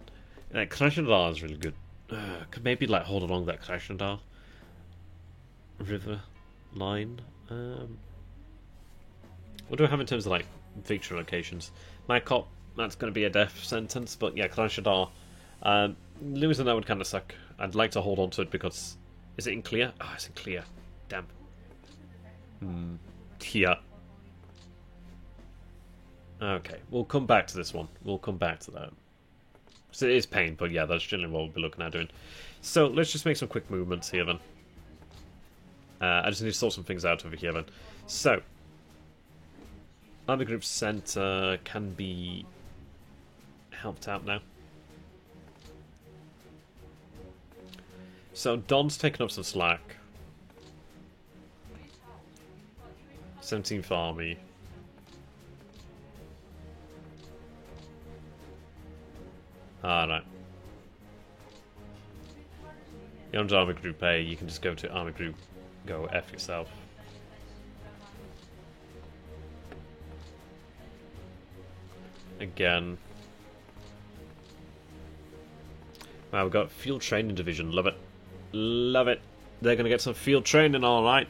Krasnodar is really good. Could maybe, like, hold along that Krasnodar river line. What do I have in terms of, like, victory locations? My cop, that's going to be a death sentence, but yeah, Krasnodar. Losing that would kind of suck. I'd like to hold on to it because... Is it in clear? Oh, it's in clear. Damn. Yeah. Okay, we'll come back to this one. We'll come back to that. So it is pain, but yeah, that's generally what we'll be looking at doing. So let's just make some quick movements here then. I just need to sort some things out over here then. So, Army Group Center can be helped out now. So Don's taken up some slack. 17th Army. Alright. You're on Army Group A, you can just go to Army Group, go F yourself. Again. Wow, we've got Field Training Division, love it. Love it. They're going to get some field training, alright.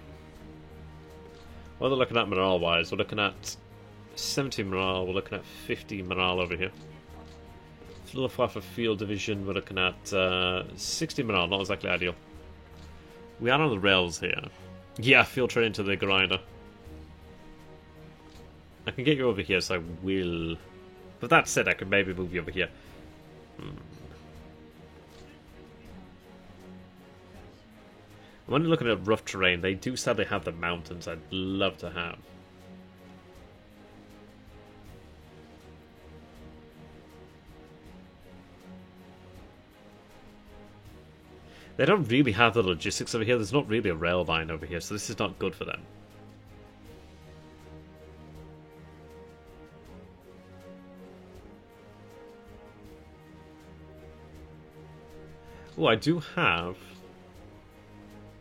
What are they looking at morale-wise? We're looking at 70 morale, we're looking at 50 morale over here. Luftwaffe Field Division, we're looking at 60 morale, not exactly ideal. We are on the rails here. Yeah, field training to the grinder. I can get you over here, so I will. But that said, I could maybe move you over here. When you're looking at rough terrain, they do sadly have the mountains I'd love to have. They don't really have the logistics over here. There's not really a rail line over here, so this is not good for them. Oh, I do have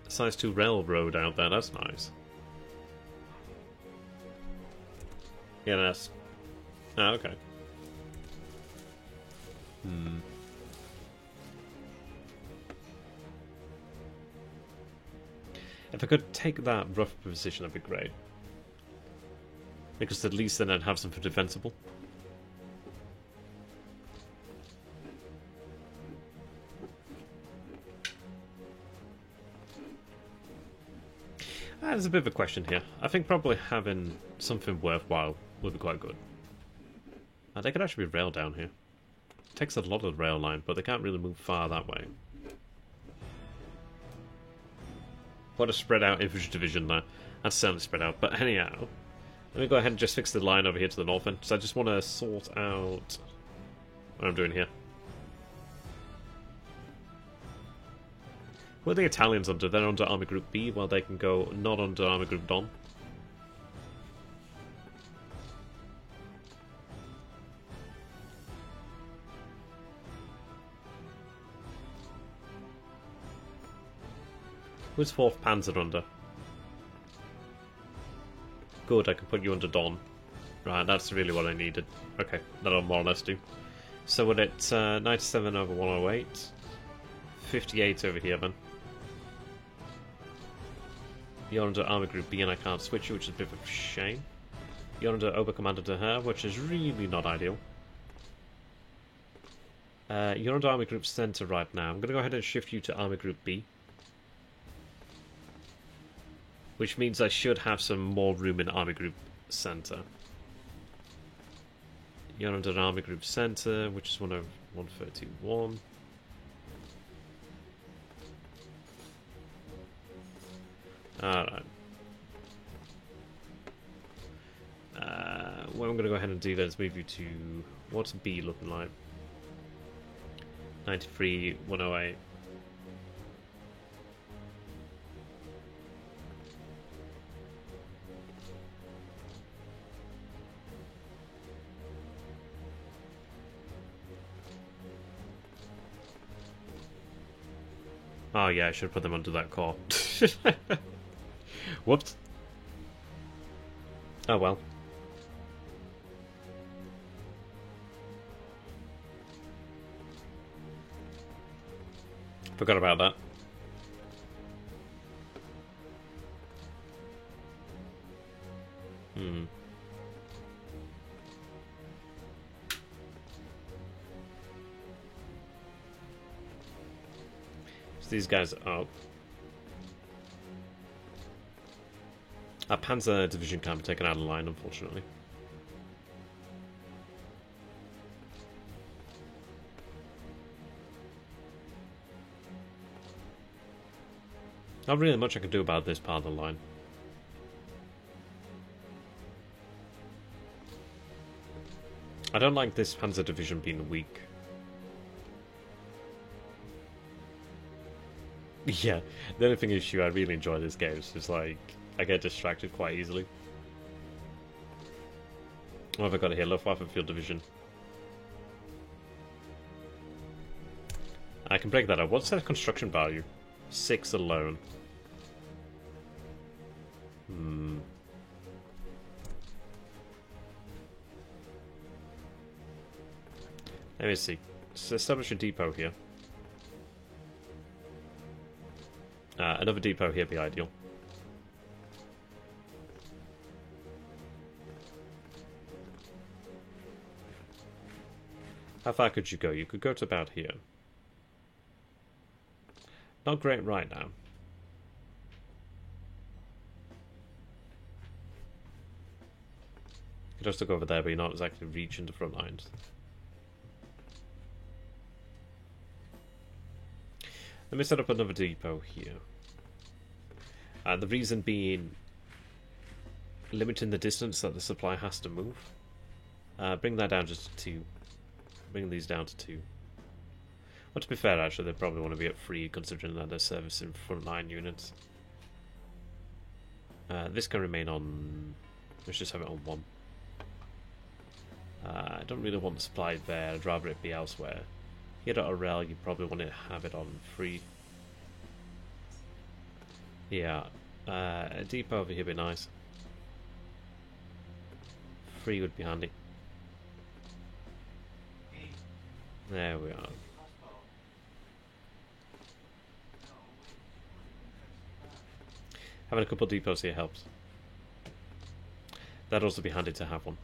a size 2 railroad out there. That's nice. Yeah, that's... Ah, okay. If I could take that rough position, that'd be great. Because at least then I'd have something defensible. There's a bit of a question here. I think probably having something worthwhile would be quite good. They could actually be rail down here. It takes a lot of the rail line, but they can't really move far that way. What a spread out infantry division there. That's certainly spread out. But anyhow, let me go ahead and just fix the line over here to the north end. So I just want to sort out what I'm doing here. What are the Italians under? They're under Army Group B, while they can go not under Army Group Don. Who's 4th Panzer under? Good, I can put you under Don. Right, that's really what I needed. Okay, that'll more or less do. So we're at 97 over 108. 58 over here then. You're under Army Group B and I can't switch you, which is a bit of a shame. You're under Obercommander de Her, which is really not ideal. You're under Army Group Center right now. I'm going to go ahead and shift you to Army Group B. Which means I should have some more room in Army Group Center. You're under Army Group Center, which is 131. Alright. what I'm going to go ahead and do then is move you to... What's B looking like? 93, 108. Oh yeah, I should put them under that core. Whoops. Oh well. Forgot about that. So these guys are... Our Panzer division can't be taken out of line, unfortunately. Not really much I can do about this part of the line. I don't like this Panzer division being weak. Yeah, the only thing issue I really enjoy this game is just like I get distracted quite easily. What have I got here? Luftwaffe Field Division. I can break that up. What's their construction value? 6 alone. Let me see. Let's establish a depot here. Another depot here would be ideal. How far could you go? You could go to about here. Not great right now. You could also go over there, but you're not exactly reaching the front lines. Let me set up another depot here. The reason being limiting the distance that the supply has to move. Bring that down just to 2. Bring these down to 2. Well, to be fair, actually, they probably want to be at 3, considering that they're servicing frontline units. This can remain on... Let's just have it on 1. I don't really want the supply there. I'd rather it be elsewhere. Here at Orel, you probably want to have it on 3. Yeah, a depot over here would be nice. 3 would be handy. There we are. Having a couple of depots here helps. That'd also be handy to have one.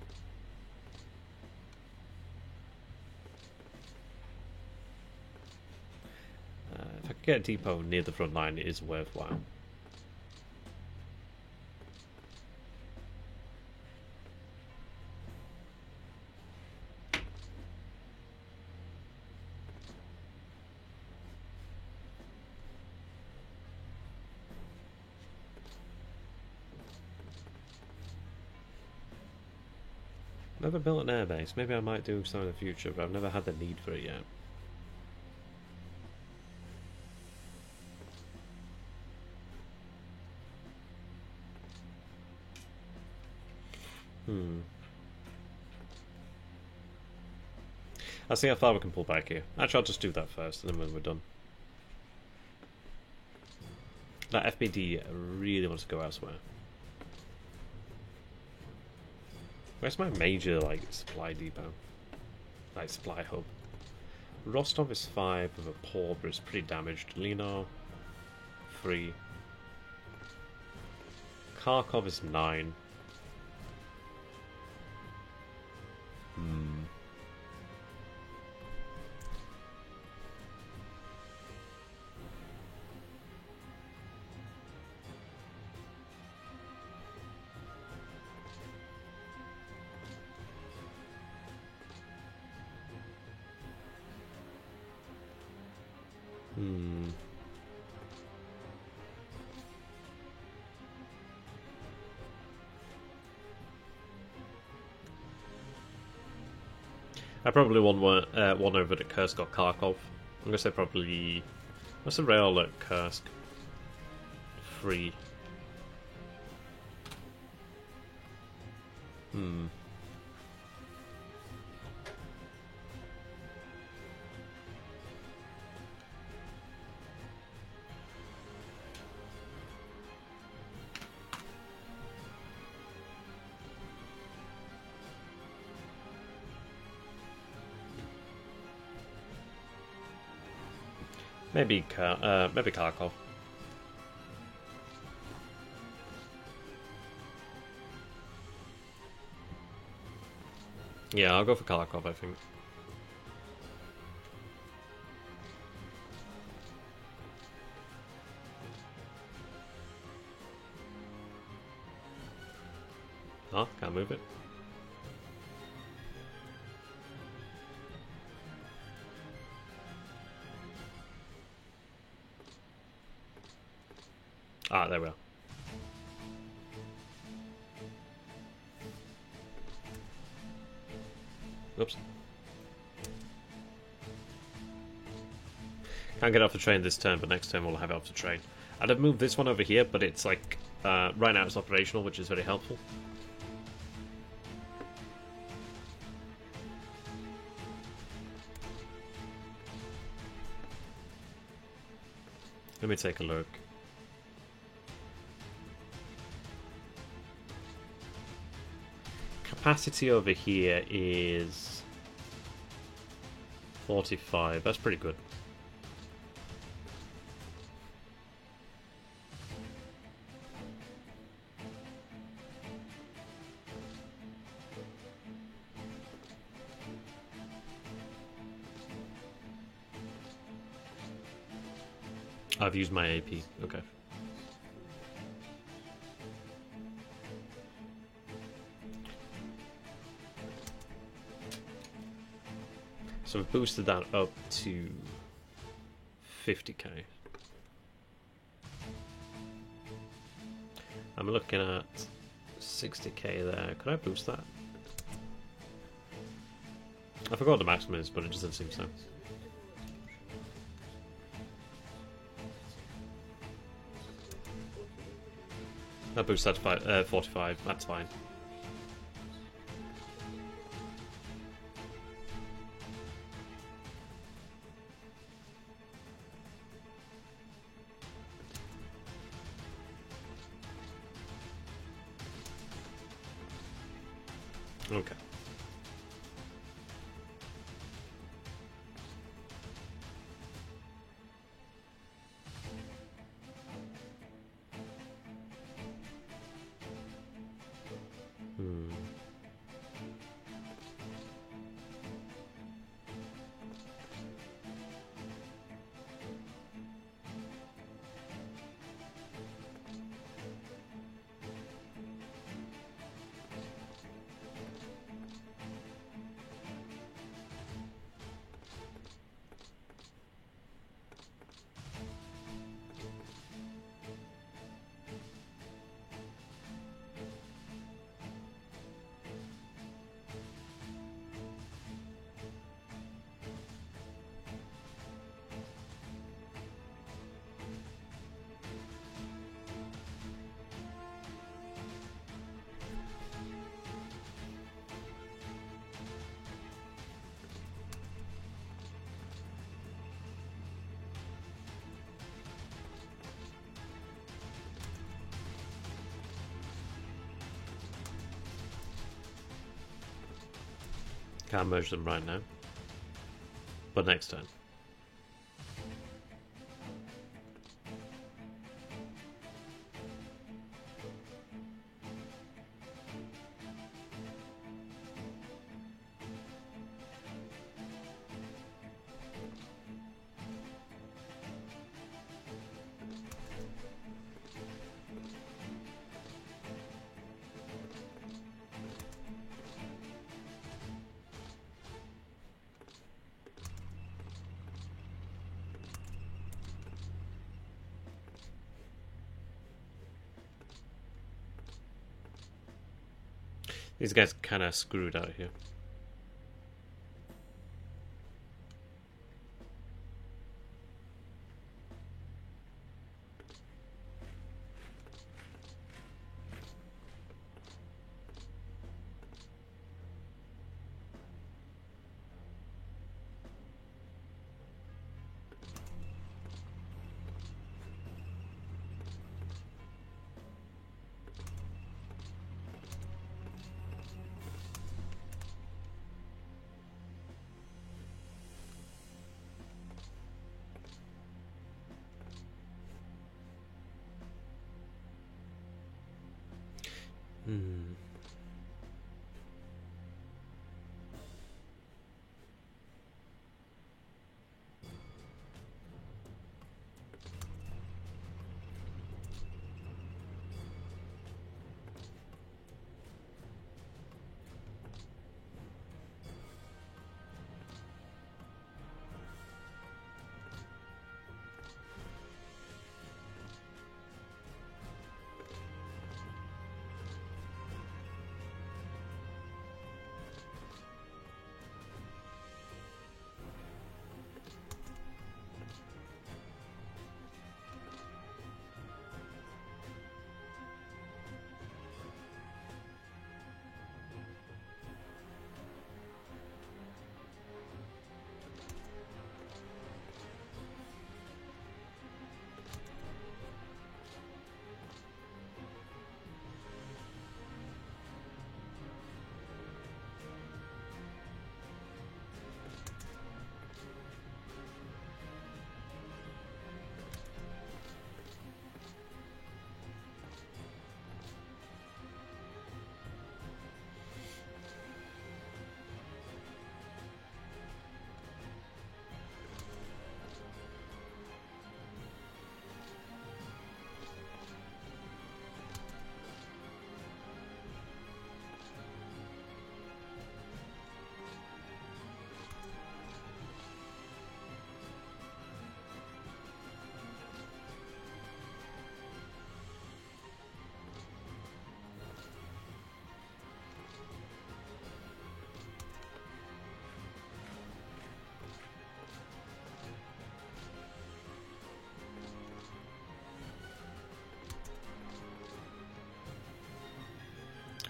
If I could get a depot near the front line, it is worthwhile. Never built an airbase. Maybe I might do so in the future, but I've never had the need for it yet. I'll see how far we can pull back here. Actually, I'll just do that first, and then when we're done. That FBD really wants to go elsewhere. Where's my major, like, supply depot? Like, supply hub. Rostov is 5 with a port, but it's pretty damaged. Linar, 3. Kharkov is 9. I probably want one over at Kursk or Kharkov. I'm gonna say probably. What's the rail at Kursk? Free. Hmm. Maybe Kharkov. Yeah, I'll go for Kharkov, I think. Oh, can't move it. Ah, there we are. Oops. Can't get off the train this turn, but next turn we'll have it off the train. I'd have moved this one over here, but it's like, right now it's operational, which is very helpful. Let me take a look. Capacity over here is 45. That's pretty good. I've used my AP. Okay. So we've boosted that up to 50k. I'm looking at 60k there. Could I boost that? I forgot what the maximum is, but it doesn't seem so. That boosts that to 45. That's fine. Okay. Can't merge them right now. But next turn. These guys kind of screwed out here. Hmm.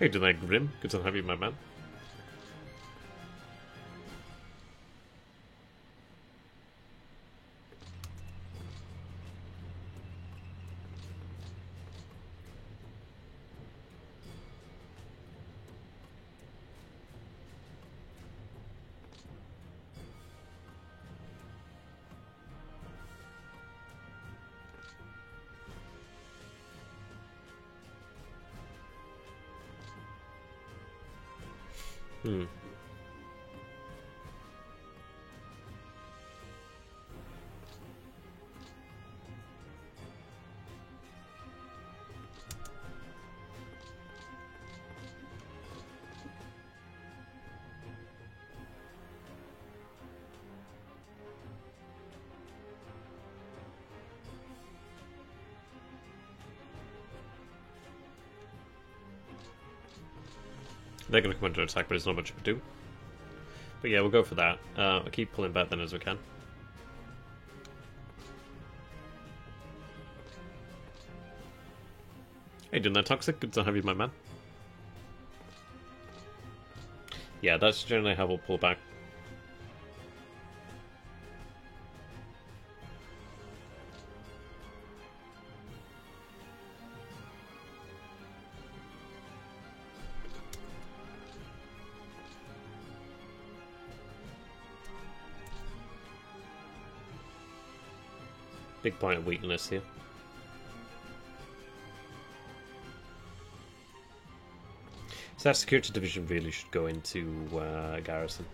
Hey, Denai Grim. Good to have you, my man. Hmm. They're going to come under attack, but there's not much we can do. But yeah, we'll go for that. I'll keep pulling back then as we can. Hey, doing that Toxic? Good to have you, my man. Yeah, that's generally how we'll pull back. Big point of weakness here. So that security division really should go into garrison.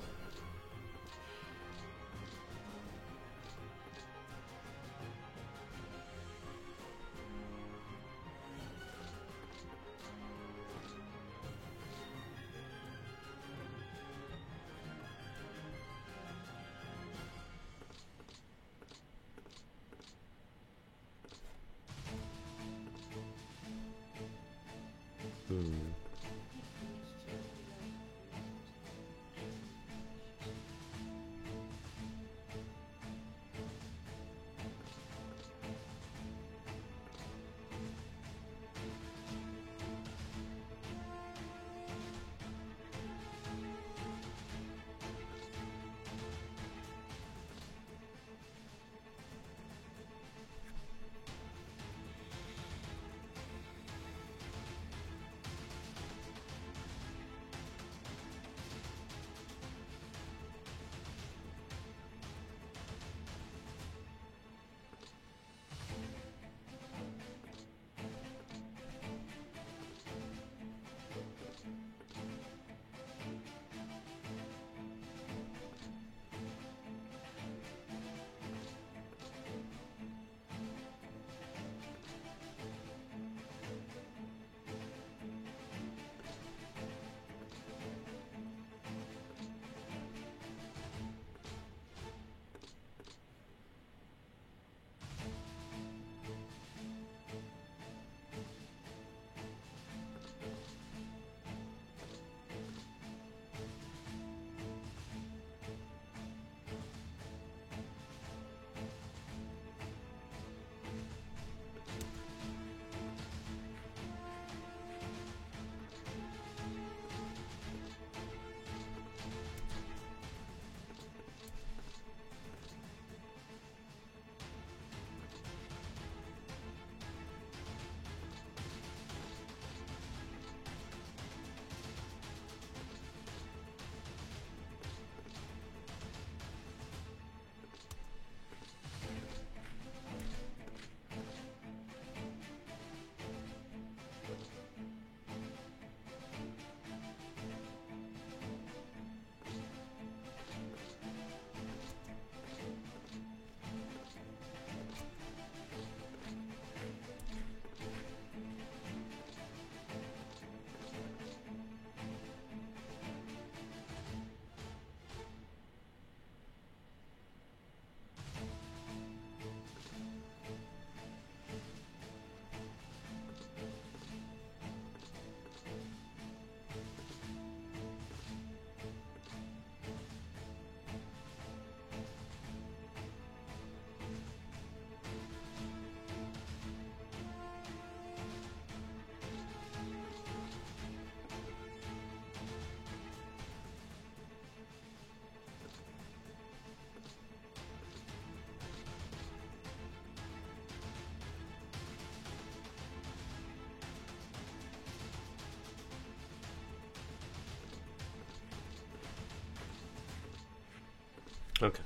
Okay.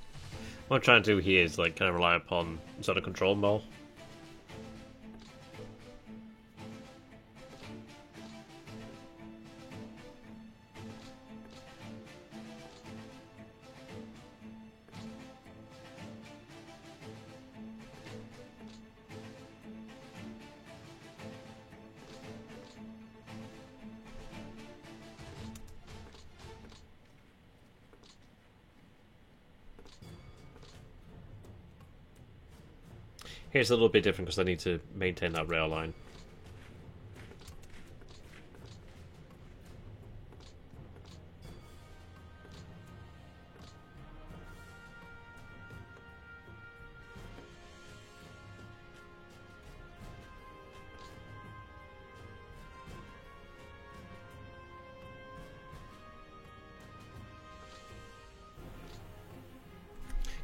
What I'm trying to do here is like kind of rely upon zone of control more. Here's a little bit different because I need to maintain that rail line.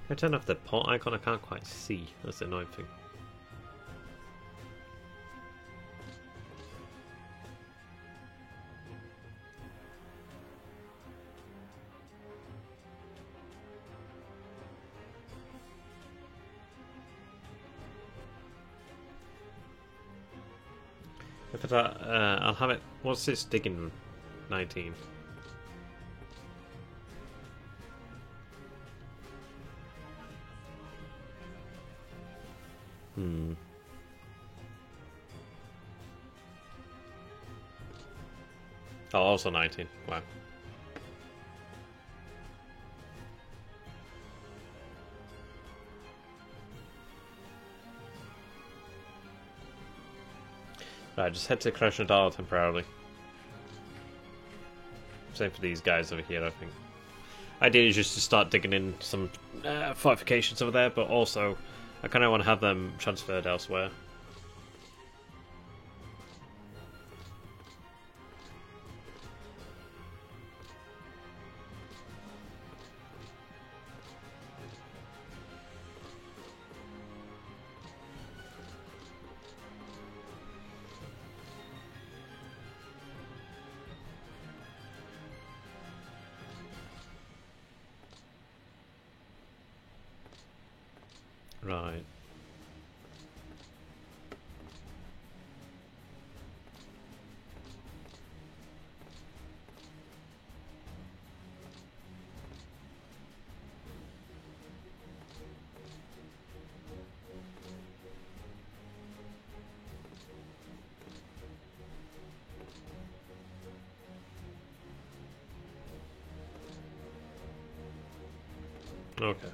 Can I turn off the pot icon? I can't quite see. That's the annoying thing. If it's, I'll have it. What's this digging 19? Oh, also 19. Wow. Right, just head to Crash Nadal temporarily. Same for these guys over here, I think. Ideally, just to start digging in some fortifications over there, but also I kind of want to have them transferred elsewhere. Right. Okay.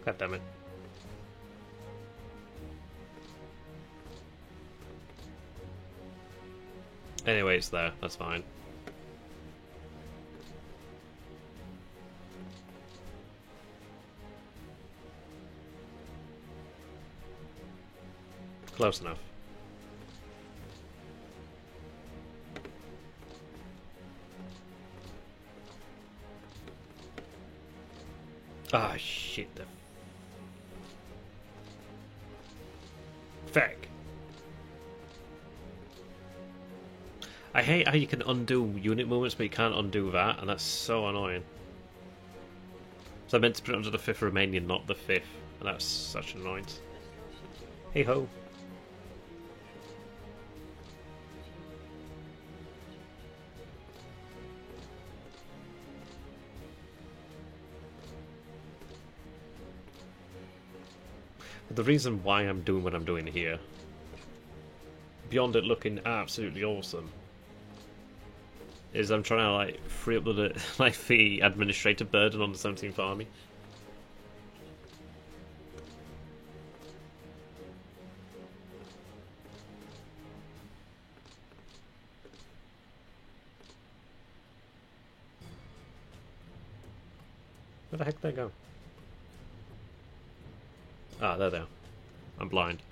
God damn it. Anyway, it's there. That's fine. Close enough. Ah, shit. The feck. I hate how you can undo unit movements, but you can't undo that, and that's so annoying. So I meant to put it under the 5th Romanian, not the 5th, and that's such an annoyance. Hey ho. But the reason why I'm doing what I'm doing here, beyond it looking absolutely awesome, is I'm trying to like free up the administrative burden on the 17th Army. Where the heck did they go? Ah, there they are. I'm blind.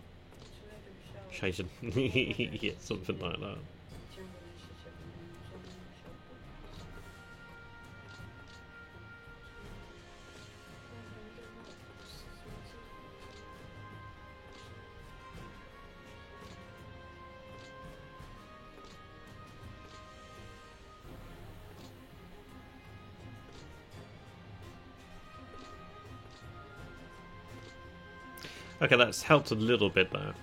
Shazam. Yeah, something like that. Okay, that's helped a little bit though.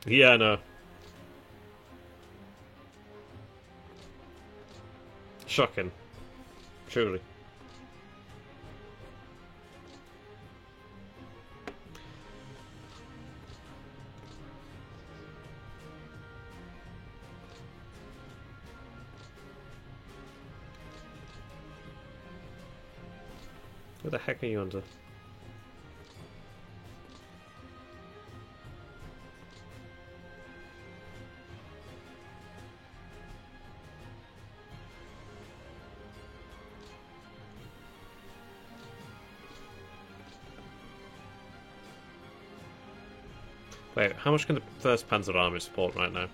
Yeah, no. Shocking. Truly. Where the heck are you under? Wait, how much can the first Panzer Army support right now?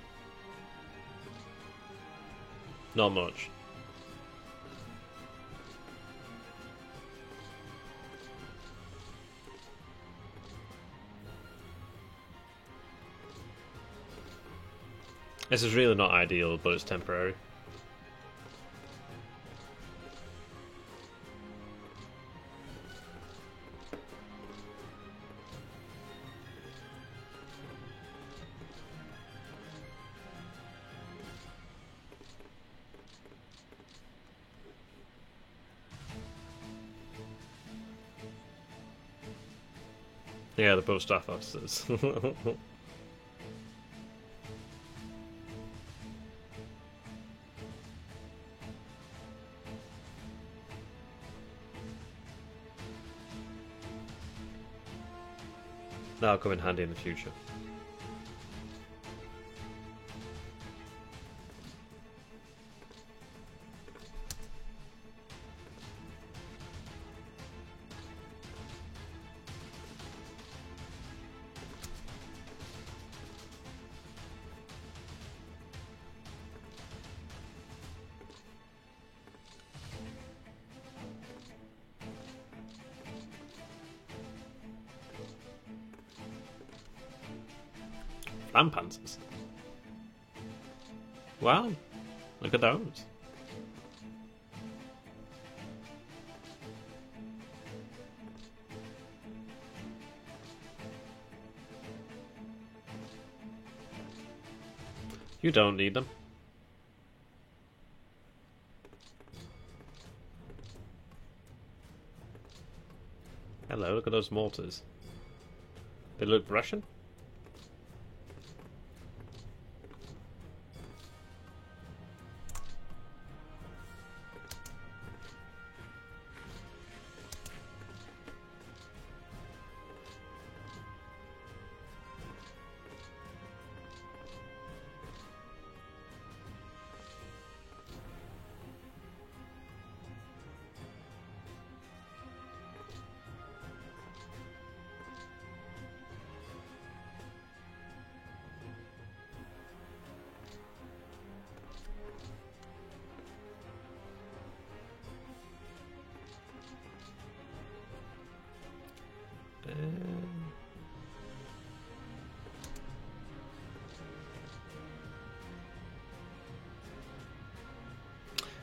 Not much. This is really not ideal, but it's temporary. Yeah, the both staff officers. That'll come in handy in the future. Flampanzers. Wow, look at those. You don't need them. Hello, look at those mortars. They look Russian?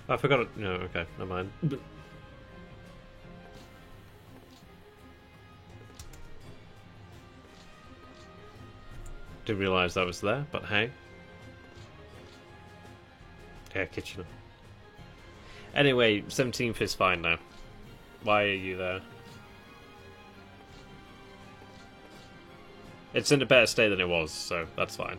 I forgot it. No, okay, never mind. Didn't realise that was there, but hey. Yeah, Kitchener. Anyway, 17th is fine now. Why are you there? It's in a better state than it was, so that's fine.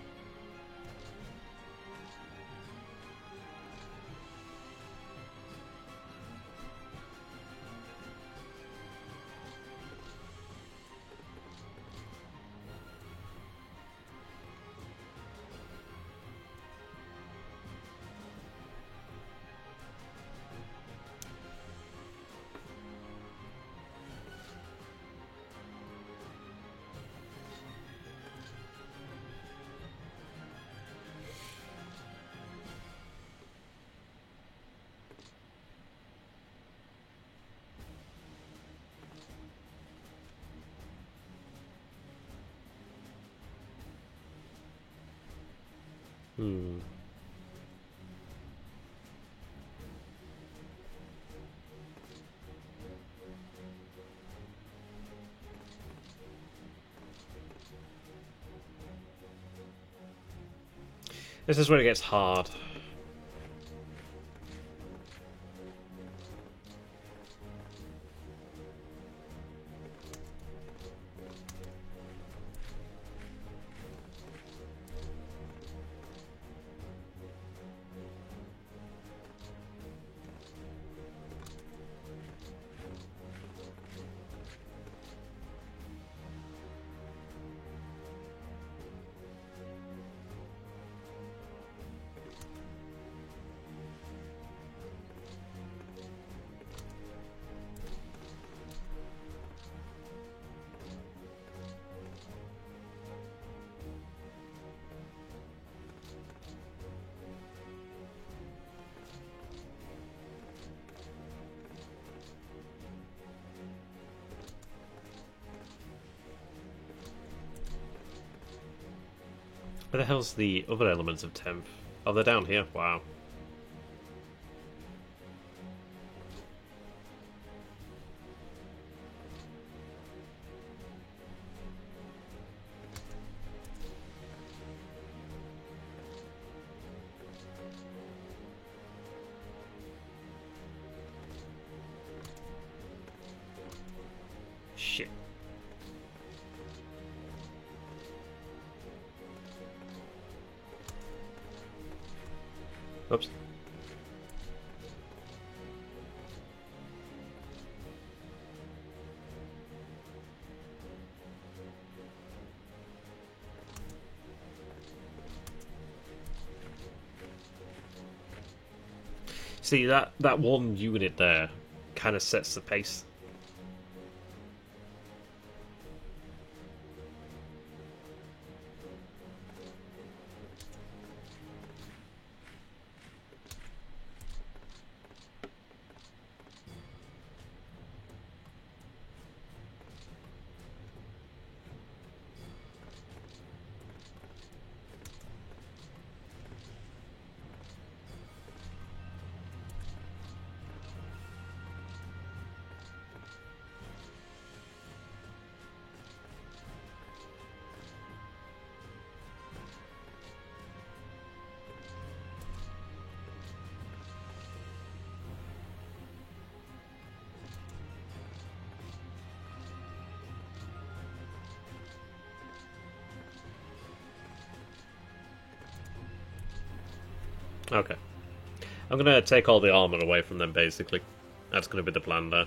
Hmm. This is where it gets hard. Where the hell's the other elements of temp? Oh, they're down here. Wow. Shit. Oops. See, that one unit there kind of sets the pace. Okay. I'm gonna take all the armor away from them, basically. That's gonna be the plan there.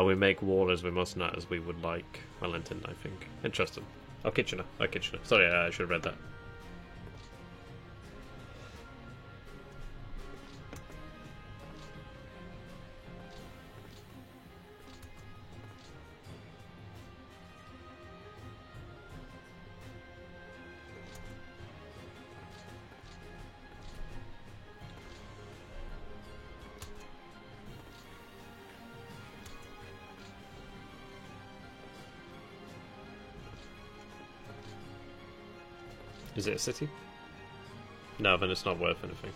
We make war as we must, not as we would like. Wellington, I think. Interesting. Oh, Kitchener. Oh, Kitchener. Sorry, I should have read that. Is it a city? No, then it's not worth anything.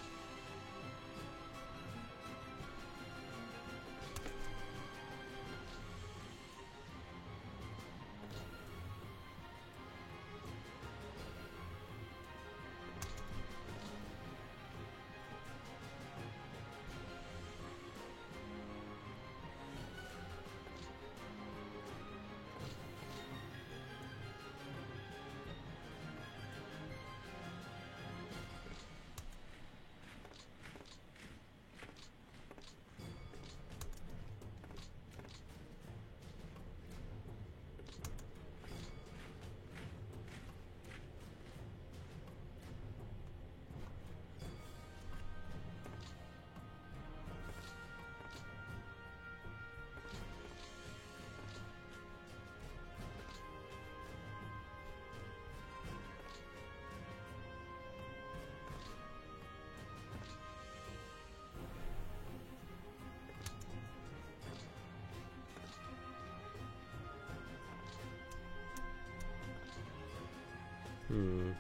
Hmm.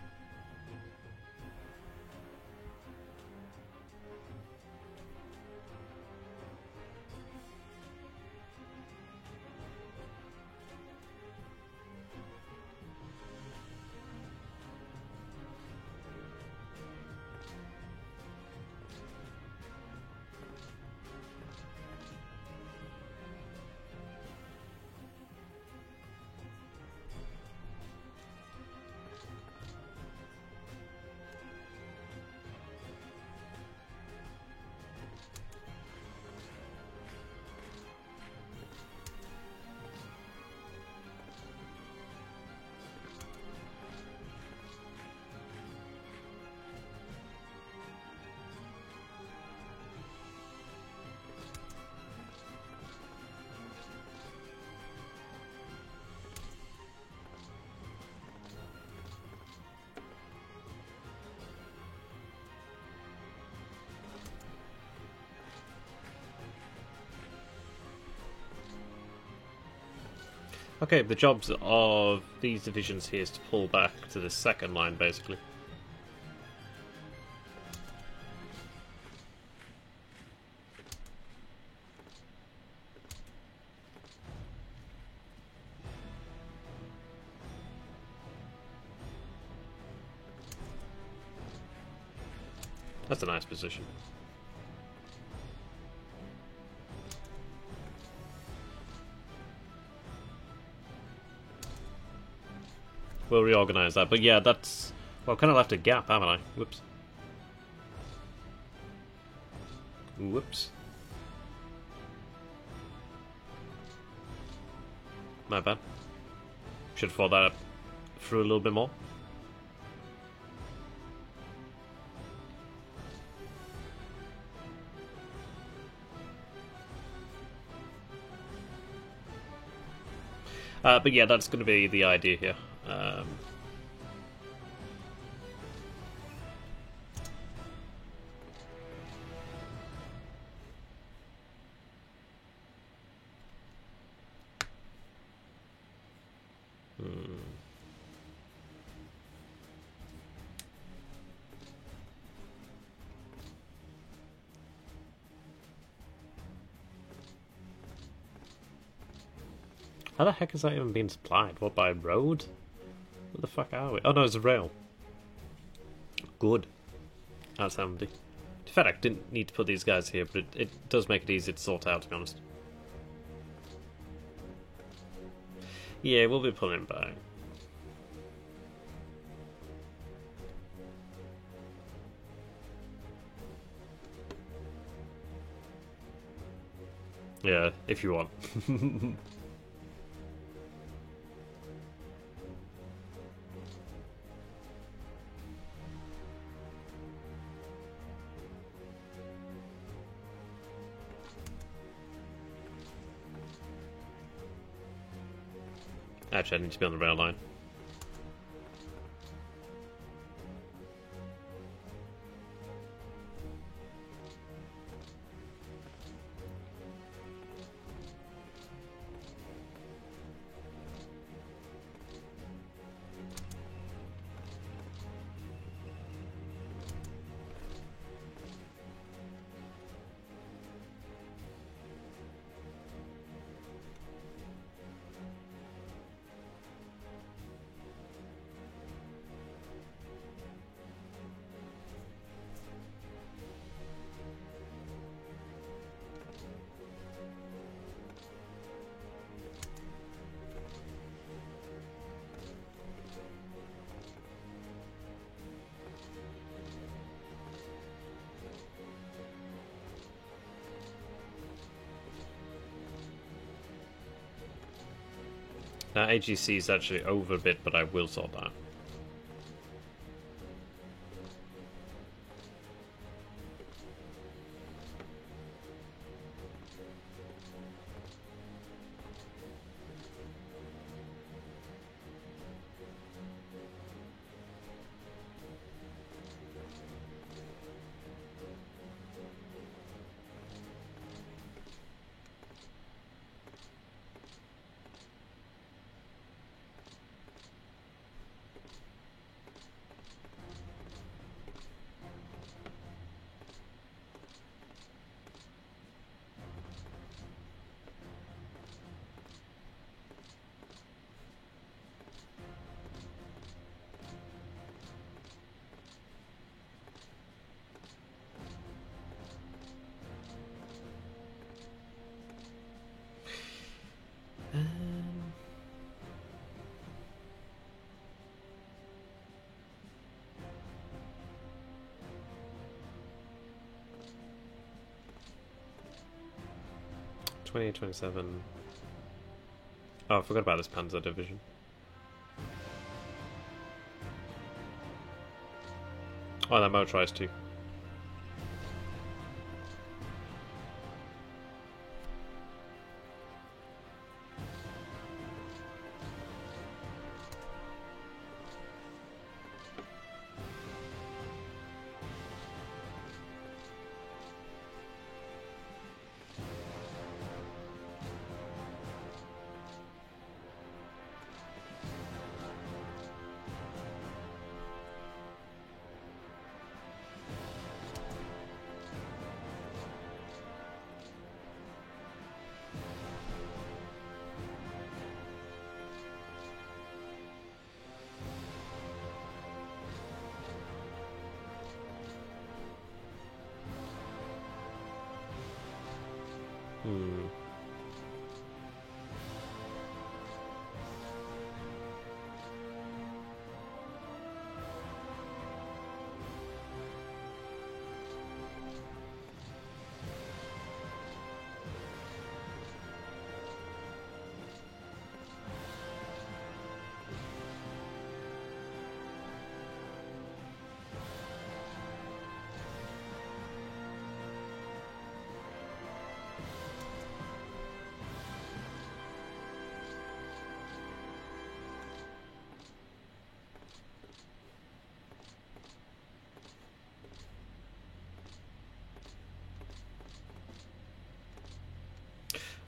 Okay, the jobs of these divisions here is to pull back to the second line, basically. That's a nice position. We'll reorganize that, but yeah, that's... Well, kind of left a gap, haven't I? Whoops. Whoops. My bad. Should have thought that up through a little bit more. But yeah, that's going to be the idea here. How the heck is that even being supplied? What, by road? Where the fuck are we? Oh no, it's a rail. Good. That's handy. FedEx didn't need to put these guys here, but it does make it easy to sort out, to be honest. Yeah, we'll be pulling back. Yeah, if you want. Actually, I need to be on the rail line. Now, AGC is actually over a bit, but I will sort that. 2027. Oh, I forgot about this Panzer Division. Oh, that motorized too. Hmm.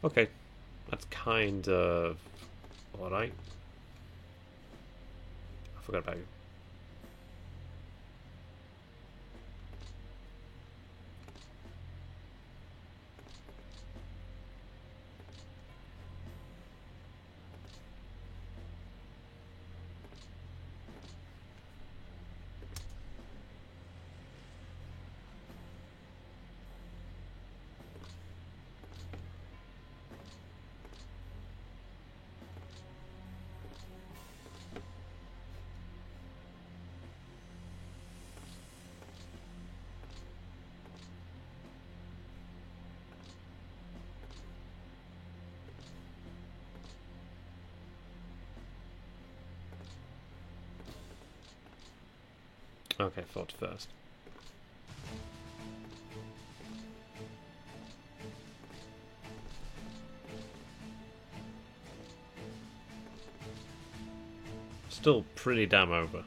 Okay, that's kind of alright. I forgot about you. Okay, thought first. Still pretty damn over.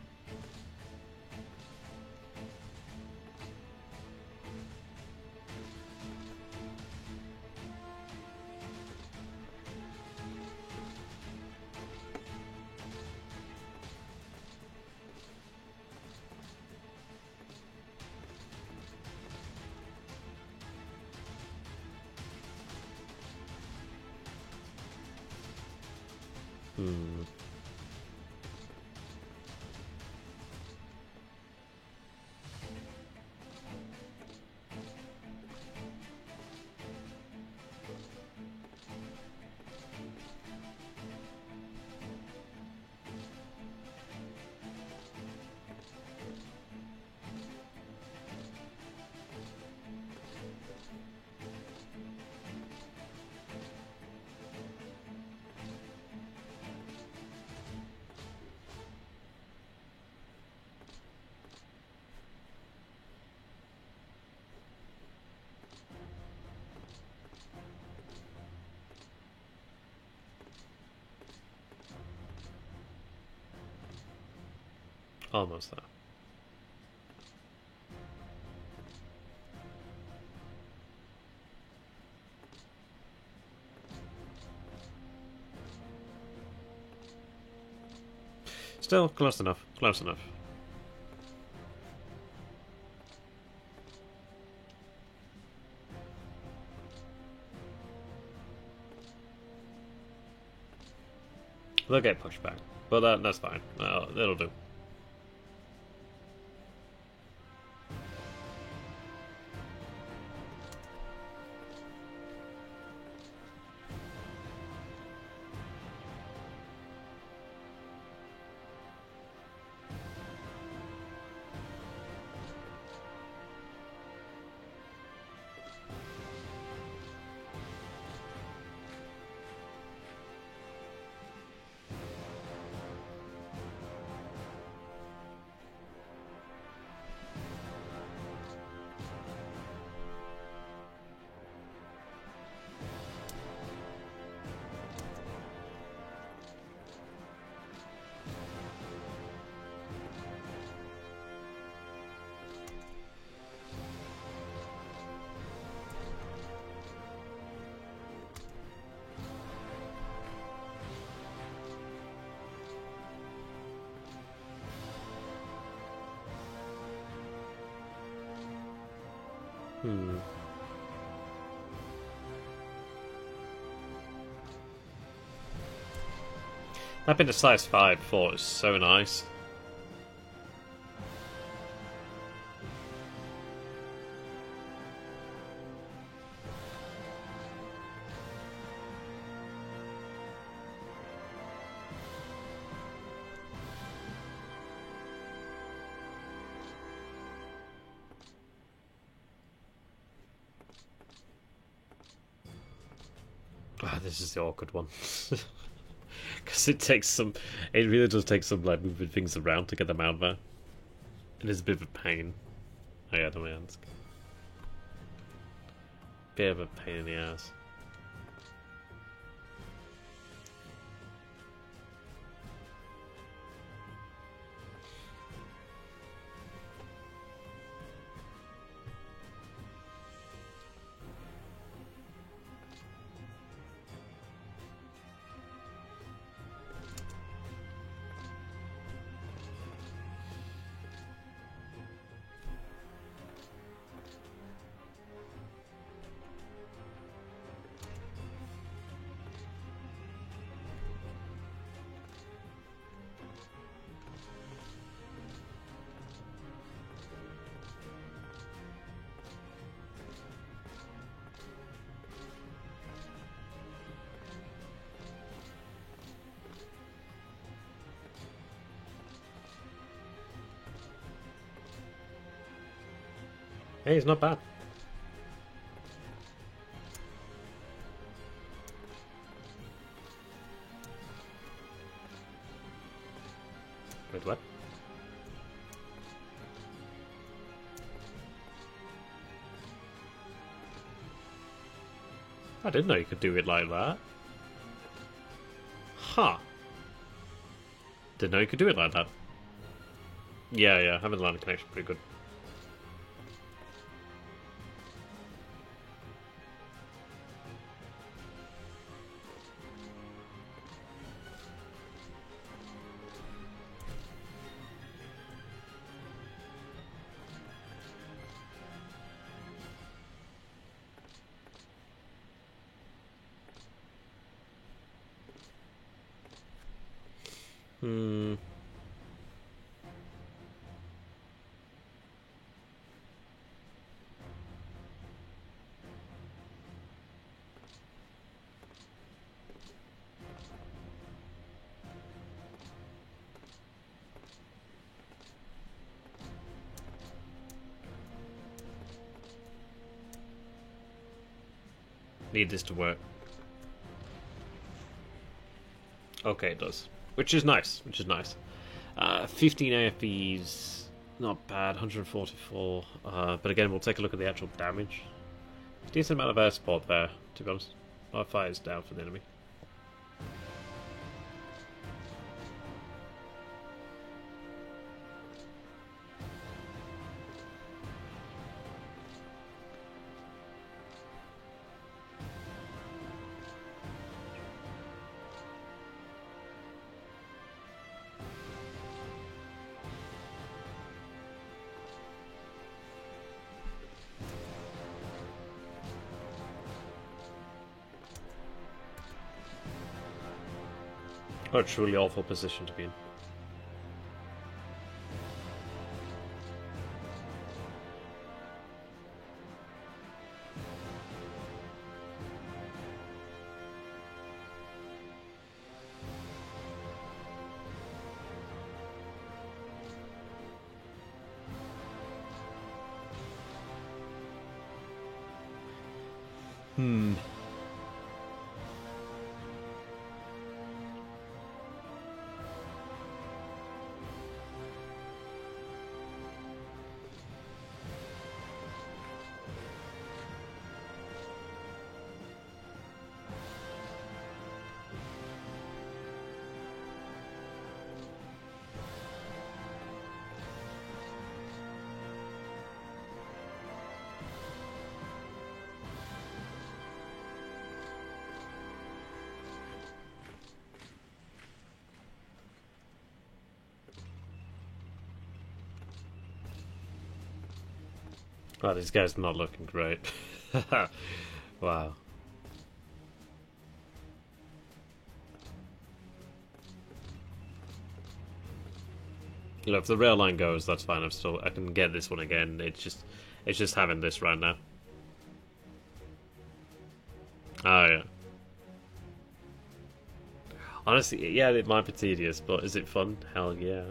Hmm. Almost there. Still close enough. Close enough. They'll get pushed back, but that's fine. It'll do. Hmm. That bit of size 5 before is so nice. Ah, this is the awkward one. Because it takes some... It really does take some, like, moving things around to get them out there. It is a bit of a pain. Oh yeah, the man's... Bit of a pain in the ass. Hey, he's not bad. Wait, what? I didn't know you could do it like that. Huh. Didn't know you could do it like that. Yeah, having the line of connection pretty good. Hmm. Need this to work. Okay, it does. Which is nice. 15 AFEs, not bad. 144. But again, we'll take a look at the actual damage. Decent amount of air support there, to be honest. Our fire's down for the enemy. What a truly awful position to be in. Hmm. Oh, this guy's not looking great. Wow. You know, if the rail line goes, that's fine. I can get this one again. It's just having this right now. Oh yeah. Honestly, yeah, it might be tedious, but is it fun? Hell yeah.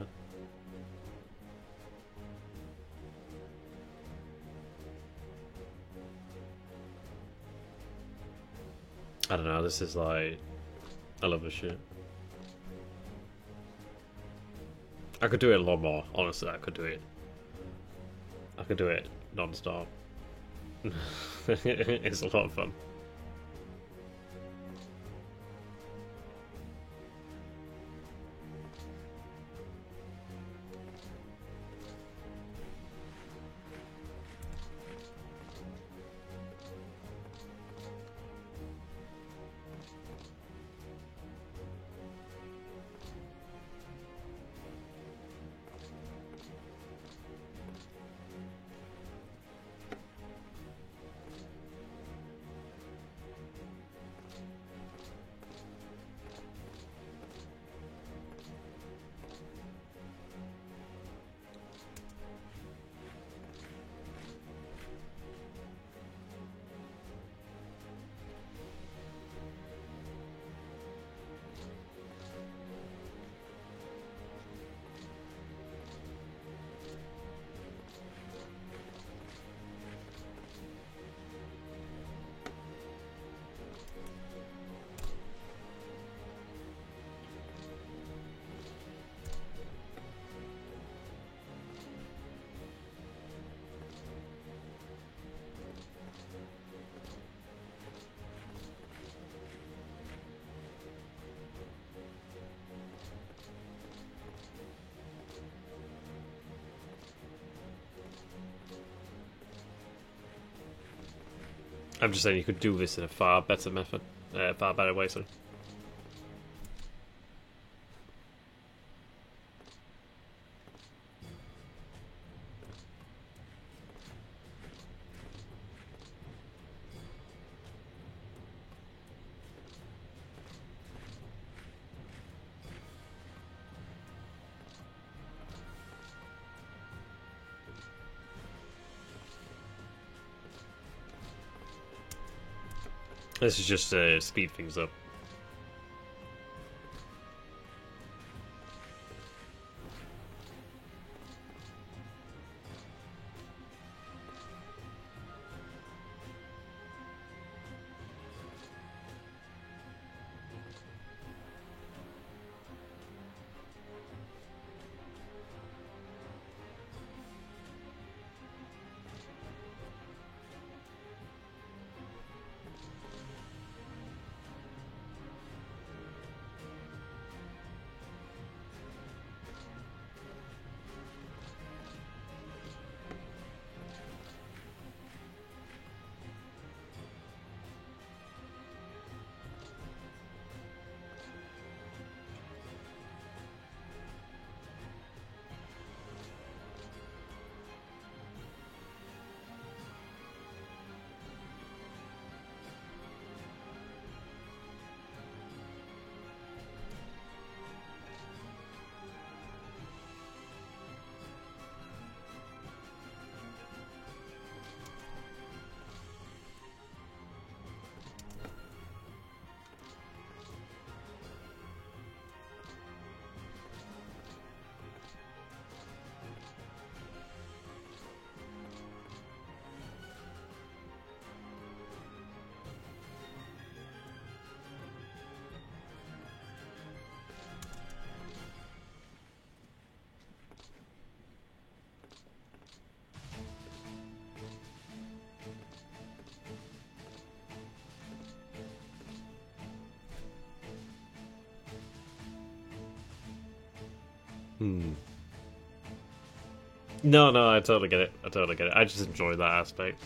I don't know. This is like, I love this shit. I could do it a lot more. Honestly, I could do it. I could do it non-stop. It's a lot of fun. I'm just saying you could do this in a far better method, far better way. Sorry. This is just to speed things up. Hmm. No, no, I totally get it. I totally get it. I just enjoy that aspect.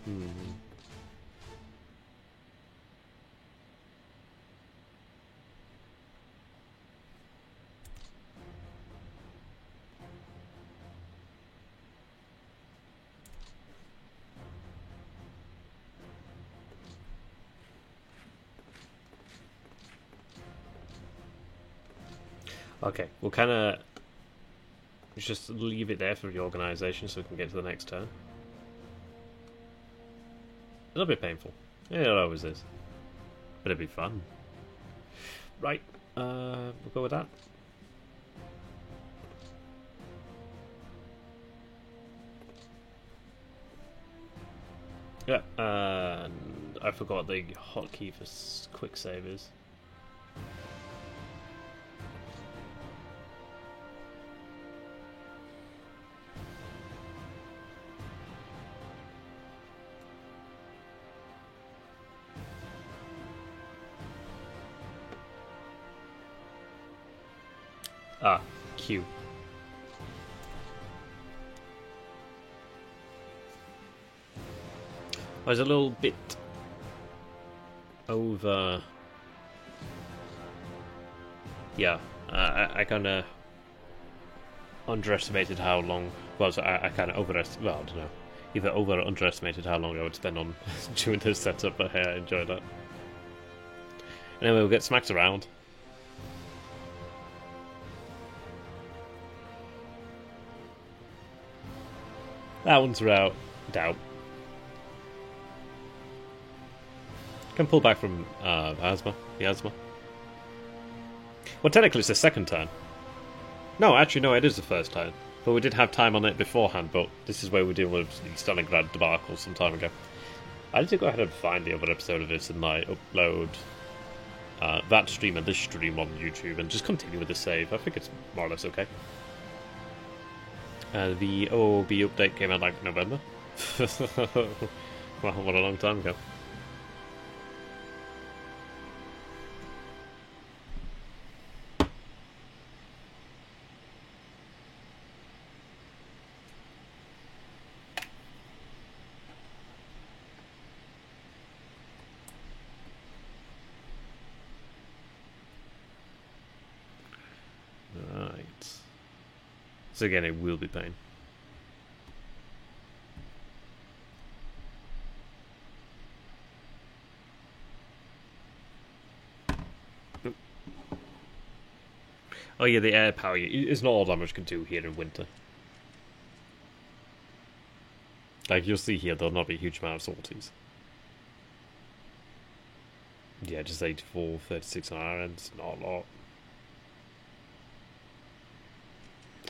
Hmm. Okay, we'll kind of just leave it there for reorganization so we can get to the next turn. A little bit painful. Yeah, it always is. But it'd be fun. Right, we'll go with that. Yeah, and I forgot the hotkey for quick save is. Ah, Q. I was a little bit over. Yeah, I kind of underestimated how long. Well, so I kind of overestimated. Well, I don't know. Either over or underestimated how long I would spend on doing this setup, but hey, I enjoyed that. Anyway, we'll get smacked around. That one's out. Doubt. Can pull back from Asthma. The Asthma. Well, technically it's the second turn. No, actually, no, it is the first turn. But we did have time on it beforehand, but this is where we deal with the Stalingrad debacle some time ago. I need to go ahead and find the other episode of this and like upload that stream and this stream on YouTube and just continue with the save. I think it's more or less okay. The OOB update came out like November. Wow, what a long time ago. Right. So again, it will be pain. Oh yeah, the air power is not all that much can do here in winter. Like you'll see here, there'll not be a huge amount of sorties. Yeah, just 84, 36 on our end, it's not a lot.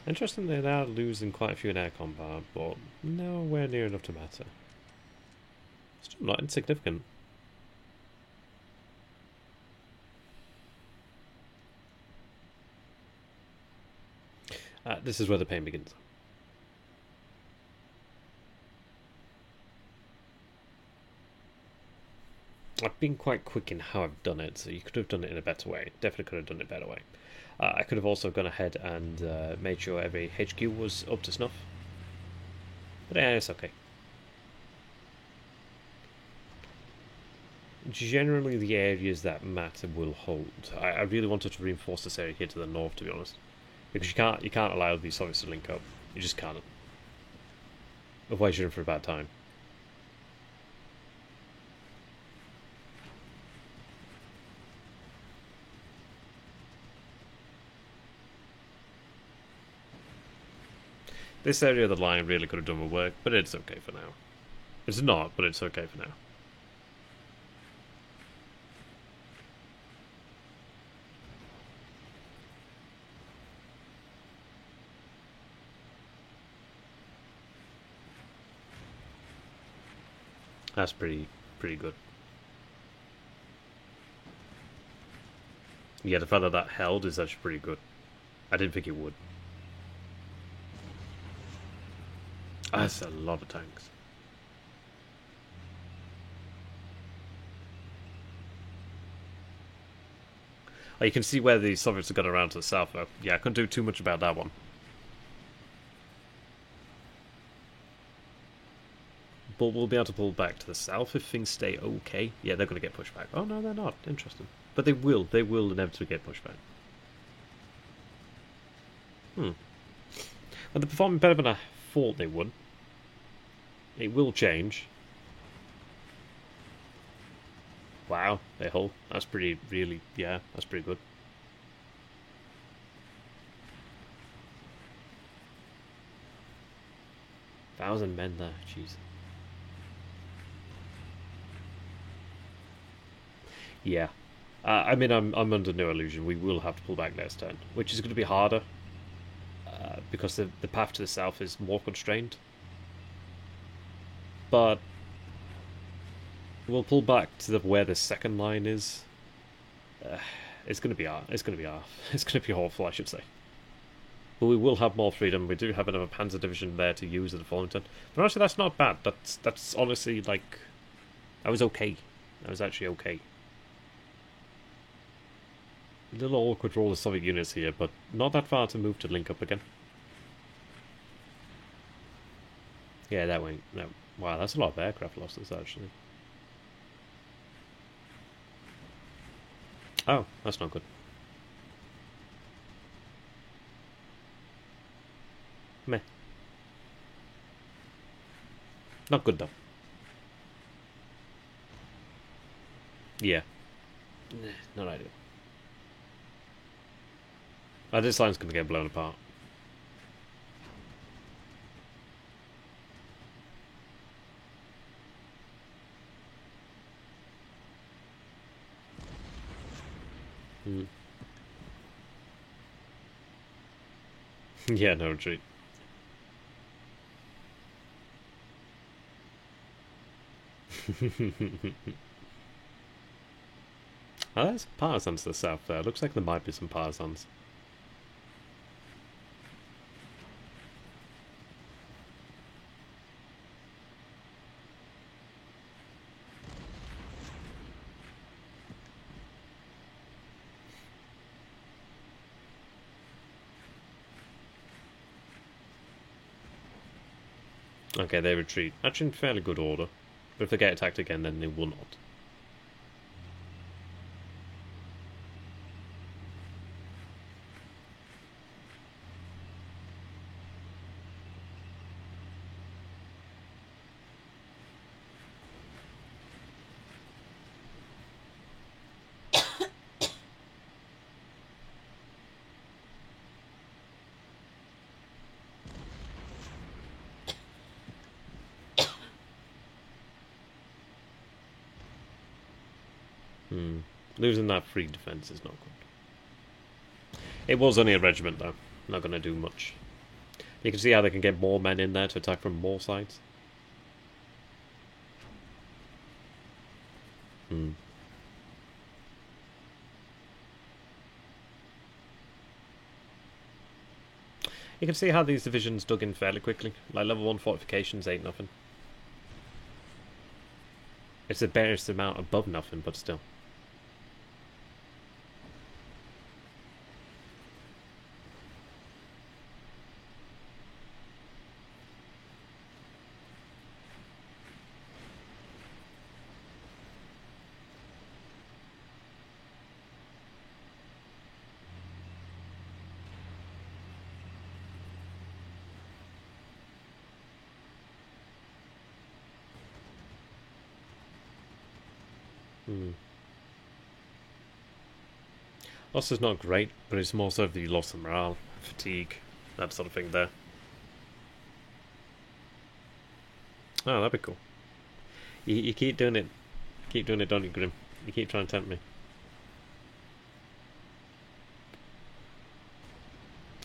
Interesting, they are losing quite a few in air combat, but nowhere near enough to matter. Still not insignificant. This is where the pain begins. I've been quite quick in how I've done it, so you could have done it in a better way. Definitely could have done it a better way. I could have also gone ahead and made sure every HQ was up to snuff. But yeah, it's okay. Generally, the areas that matter will hold. I really wanted to reinforce this area here to the north, to be honest, because you can't allow these Soviets to link up. You just can't. Otherwise, you're in for a bad time. This area of the line really could have done with work, but it's okay for now. It's not, but it's okay for now. That's pretty good. Yeah, the fact that that held is actually pretty good. I didn't think it would. That's a lot of tanks. Oh, you can see where the Soviets have got around to the south, though. Yeah, I couldn't do too much about that one. but we'll be able to pull back to the south if things stay okay. Yeah, they're going to get pushed back. Oh, no, they're not. Interesting. But they will. They will inevitably get pushed back. Well, they're performing better than I thought they would. It will change. Wow, they hold. That's pretty, really, yeah, that's pretty good. Thousand men there, jeez. Yeah. I mean, I'm under no illusion. We will have to pull back next turn, which is going to be harder because the path to the south is more constrained. But we'll pull back to where the second line is. It's going to be it's going to be it's going to be awful, I should say. But we will have more freedom. We do have another Panzer division there to use at the following turn. But honestly, that's not bad. That's honestly like, I was okay. I was actually okay. A little awkward for all the Soviet units here, but not that far to move to link up again. Yeah, that went. No, wow, that's a lot of aircraft losses actually. Oh, that's not good. Meh. Not good though. Yeah. Not ideal. This line's going to get blown apart. Yeah, no retreat. Oh, there's partisans to the south there. Looks like there might be some partisans. Okay, they retreat. Actually in fairly good order. But if they get attacked again, then they will not. Losing that free defense is not good. It was only a regiment, though. Not going to do much. You can see how they can get more men in there to attack from more sides. You can see how these divisions dug in fairly quickly. Like level 1 fortifications ain't nothing. It's the barest amount above nothing, but still. Loss is not great, but it's more so the loss of morale, fatigue, that sort of thing there. Oh, that'd be cool. You keep doing it. Keep doing it, don't you, Grim? You keep trying to tempt me.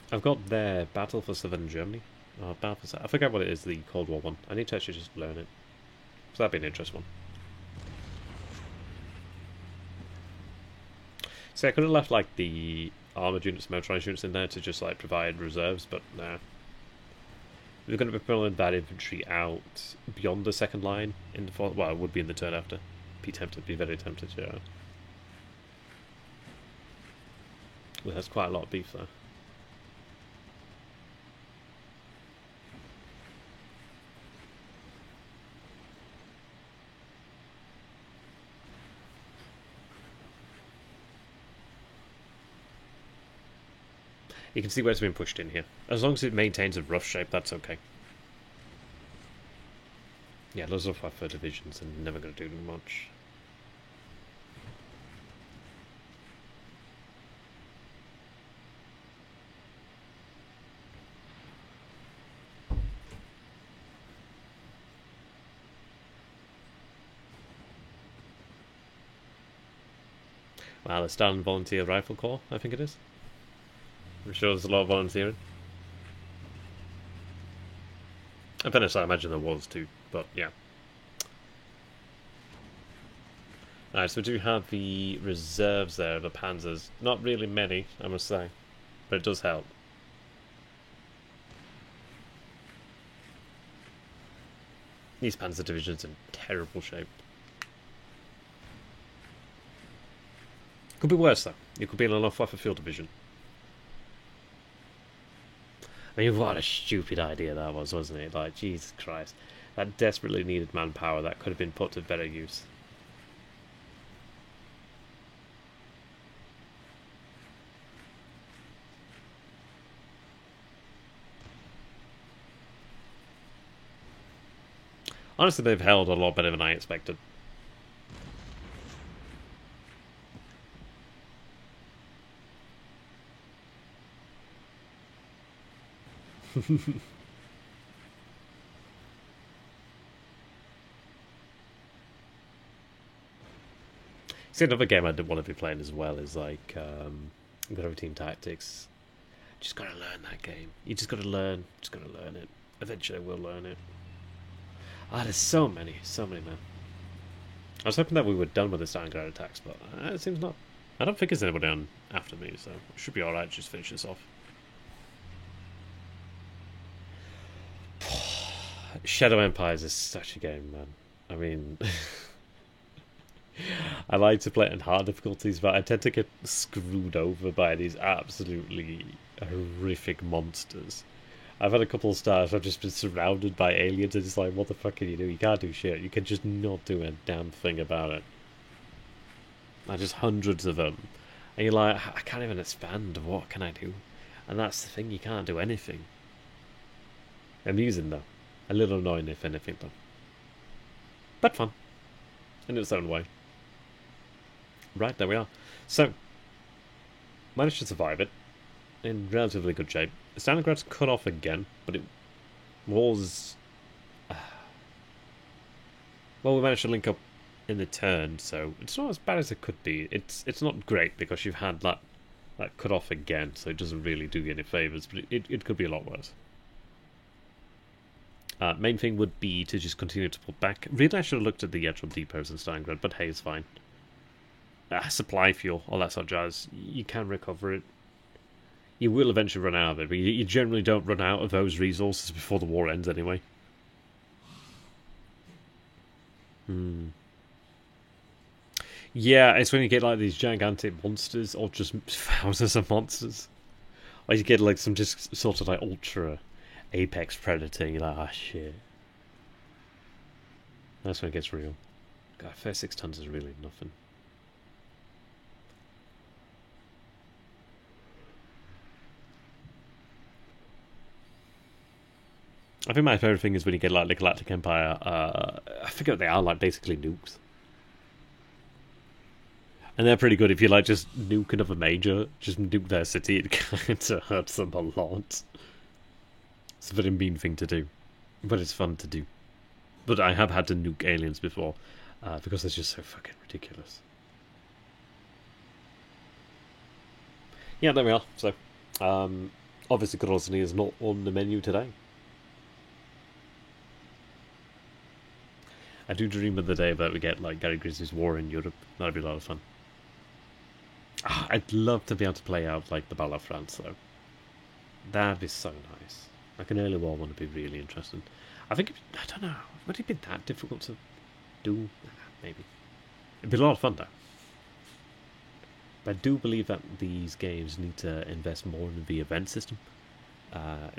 I've got their Battle for Southern Germany. Oh, Battle for... I forget what it is, the Cold War one. I need to actually just learn it. So that'd be an interesting one. See, I could have left like the armoured units, motorised units in there to just like provide reserves, but nah. We're going to be pulling that infantry out beyond the second line in the fourth. Well, it would be in the turn after. Be tempted, be very tempted, yeah. Well, that's quite a lot of beef there. You can see where it's been pushed in here. As long as it maintains a rough shape, that's okay. Yeah, those are 5 divisions and never going to do much. Wow, the Stalin Volunteer Rifle Corps, I think it is. I'm sure there's a lot of volunteering. In fairness, I imagine there was too, but yeah. Alright, so we do have the reserves there, the panzers. Not really many, I must say, but it does help. These panzer divisions in terrible shape. Could be worse though. It could be in a Luftwaffe field division. I mean, what a stupid idea that was, wasn't it? Like, Jesus Christ. That desperately needed manpower that could have been put to better use. Honestly, they've held a lot better than I expected. See, another game I did want to be playing as well is like Gravity Team Tactics. Just gotta learn that game. You just gotta learn it. Eventually we'll learn it. Ah, there's so many, man. I was hoping that we were done with the Stalingrad attacks, but it seems not. I don't think there's anybody on after me, so it should be alright to just finish this off. Shadow Empires is such a game, man. I mean, I like to play it in hard difficulties, but I tend to get screwed over by these absolutely horrific monsters. I've had a couple of stars where I've just been surrounded by aliens and it's like, what the fuck can you do? You can't do shit. You can just not do a damn thing about it. Like, just hundreds of them. And you're like, I can't even expand. What can I do? And that's the thing, you can't do anything. Amusing, though. A little annoying, if anything, though. But fun. In its own way. Right, there we are. So, managed to survive it. In relatively good shape. Stalingrad's cut off again, but it was... well, we managed to link up in the turn, so it's not as bad as it could be. It's not great because you've had that cut off again, so it doesn't really do you any favours, but it could be a lot worse. Main thing would be to just continue to pull back. Really, I should have looked at the actual depots in Stalingrad, but hey, it's fine. Supply fuel, all that sort of jazz. You can recover it. You will eventually run out of it, but you generally don't run out of those resources before the war ends anyway. Yeah, it's when you get like these gigantic monsters, or just thousands of monsters. Or you get like some just sort of like ultra apex predator, and you're like, ah, shit. That's when it gets real. God, 36 tons is really nothing. I think my favourite thing is when you get like the Galactic Empire, I forget what they are, like basically nukes. And they're pretty good if you like just nuke another major, just nuke their city, it kind of hurts them a lot. It's a very mean thing to do, but it's fun to do. But I have had to nuke aliens before, because they're just so fucking ridiculous. Yeah, there we are. So, obviously Grozny is not on the menu today. I do dream of the day that we get like Gary Grizzly's War in Europe. That'd be a lot of fun. I'd love to be able to play out like the Battle of France though. That'd be so nice. Like an early war one would be really interesting. I think I don't know. Would it be that difficult to do? Maybe. It'd be a lot of fun though. But I do believe that these games need to invest more in the event system.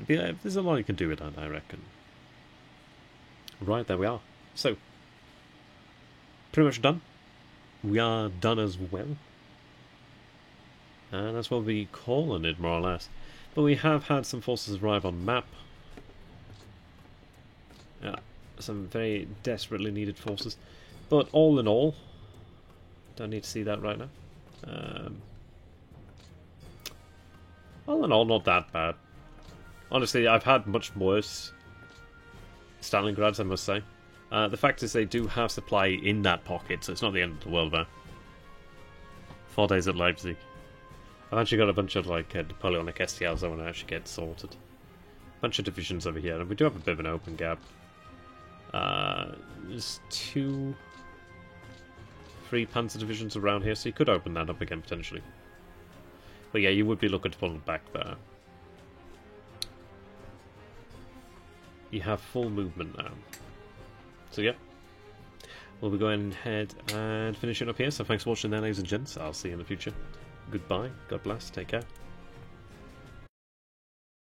There's a lot you can do with that, I reckon. Right, there we are. So, pretty much done. We are done as well. And that's what we'll be calling it, more or less. But we have had some forces arrive on map. Yeah, some very desperately needed forces. But all in all, don't need to see that right now. All in all, not that bad. Honestly, I've had much worse Stalingrad's, I must say. The fact is they do have supply in that pocket, so it's not the end of the world there. 4 days at Leipzig. I've actually got a bunch of like Napoleonic STLs I want to actually get sorted. Bunch of divisions over here, and we do have a bit of an open gap. There's 2, 3 Panzer divisions around here, so you could open that up again potentially. But yeah, you would be looking to pull it back there. You have full movement now. So yeah, we'll be going ahead and finishing up here. So thanks for watching there, ladies and gents. I'll see you in the future. Goodbye, God bless, take care.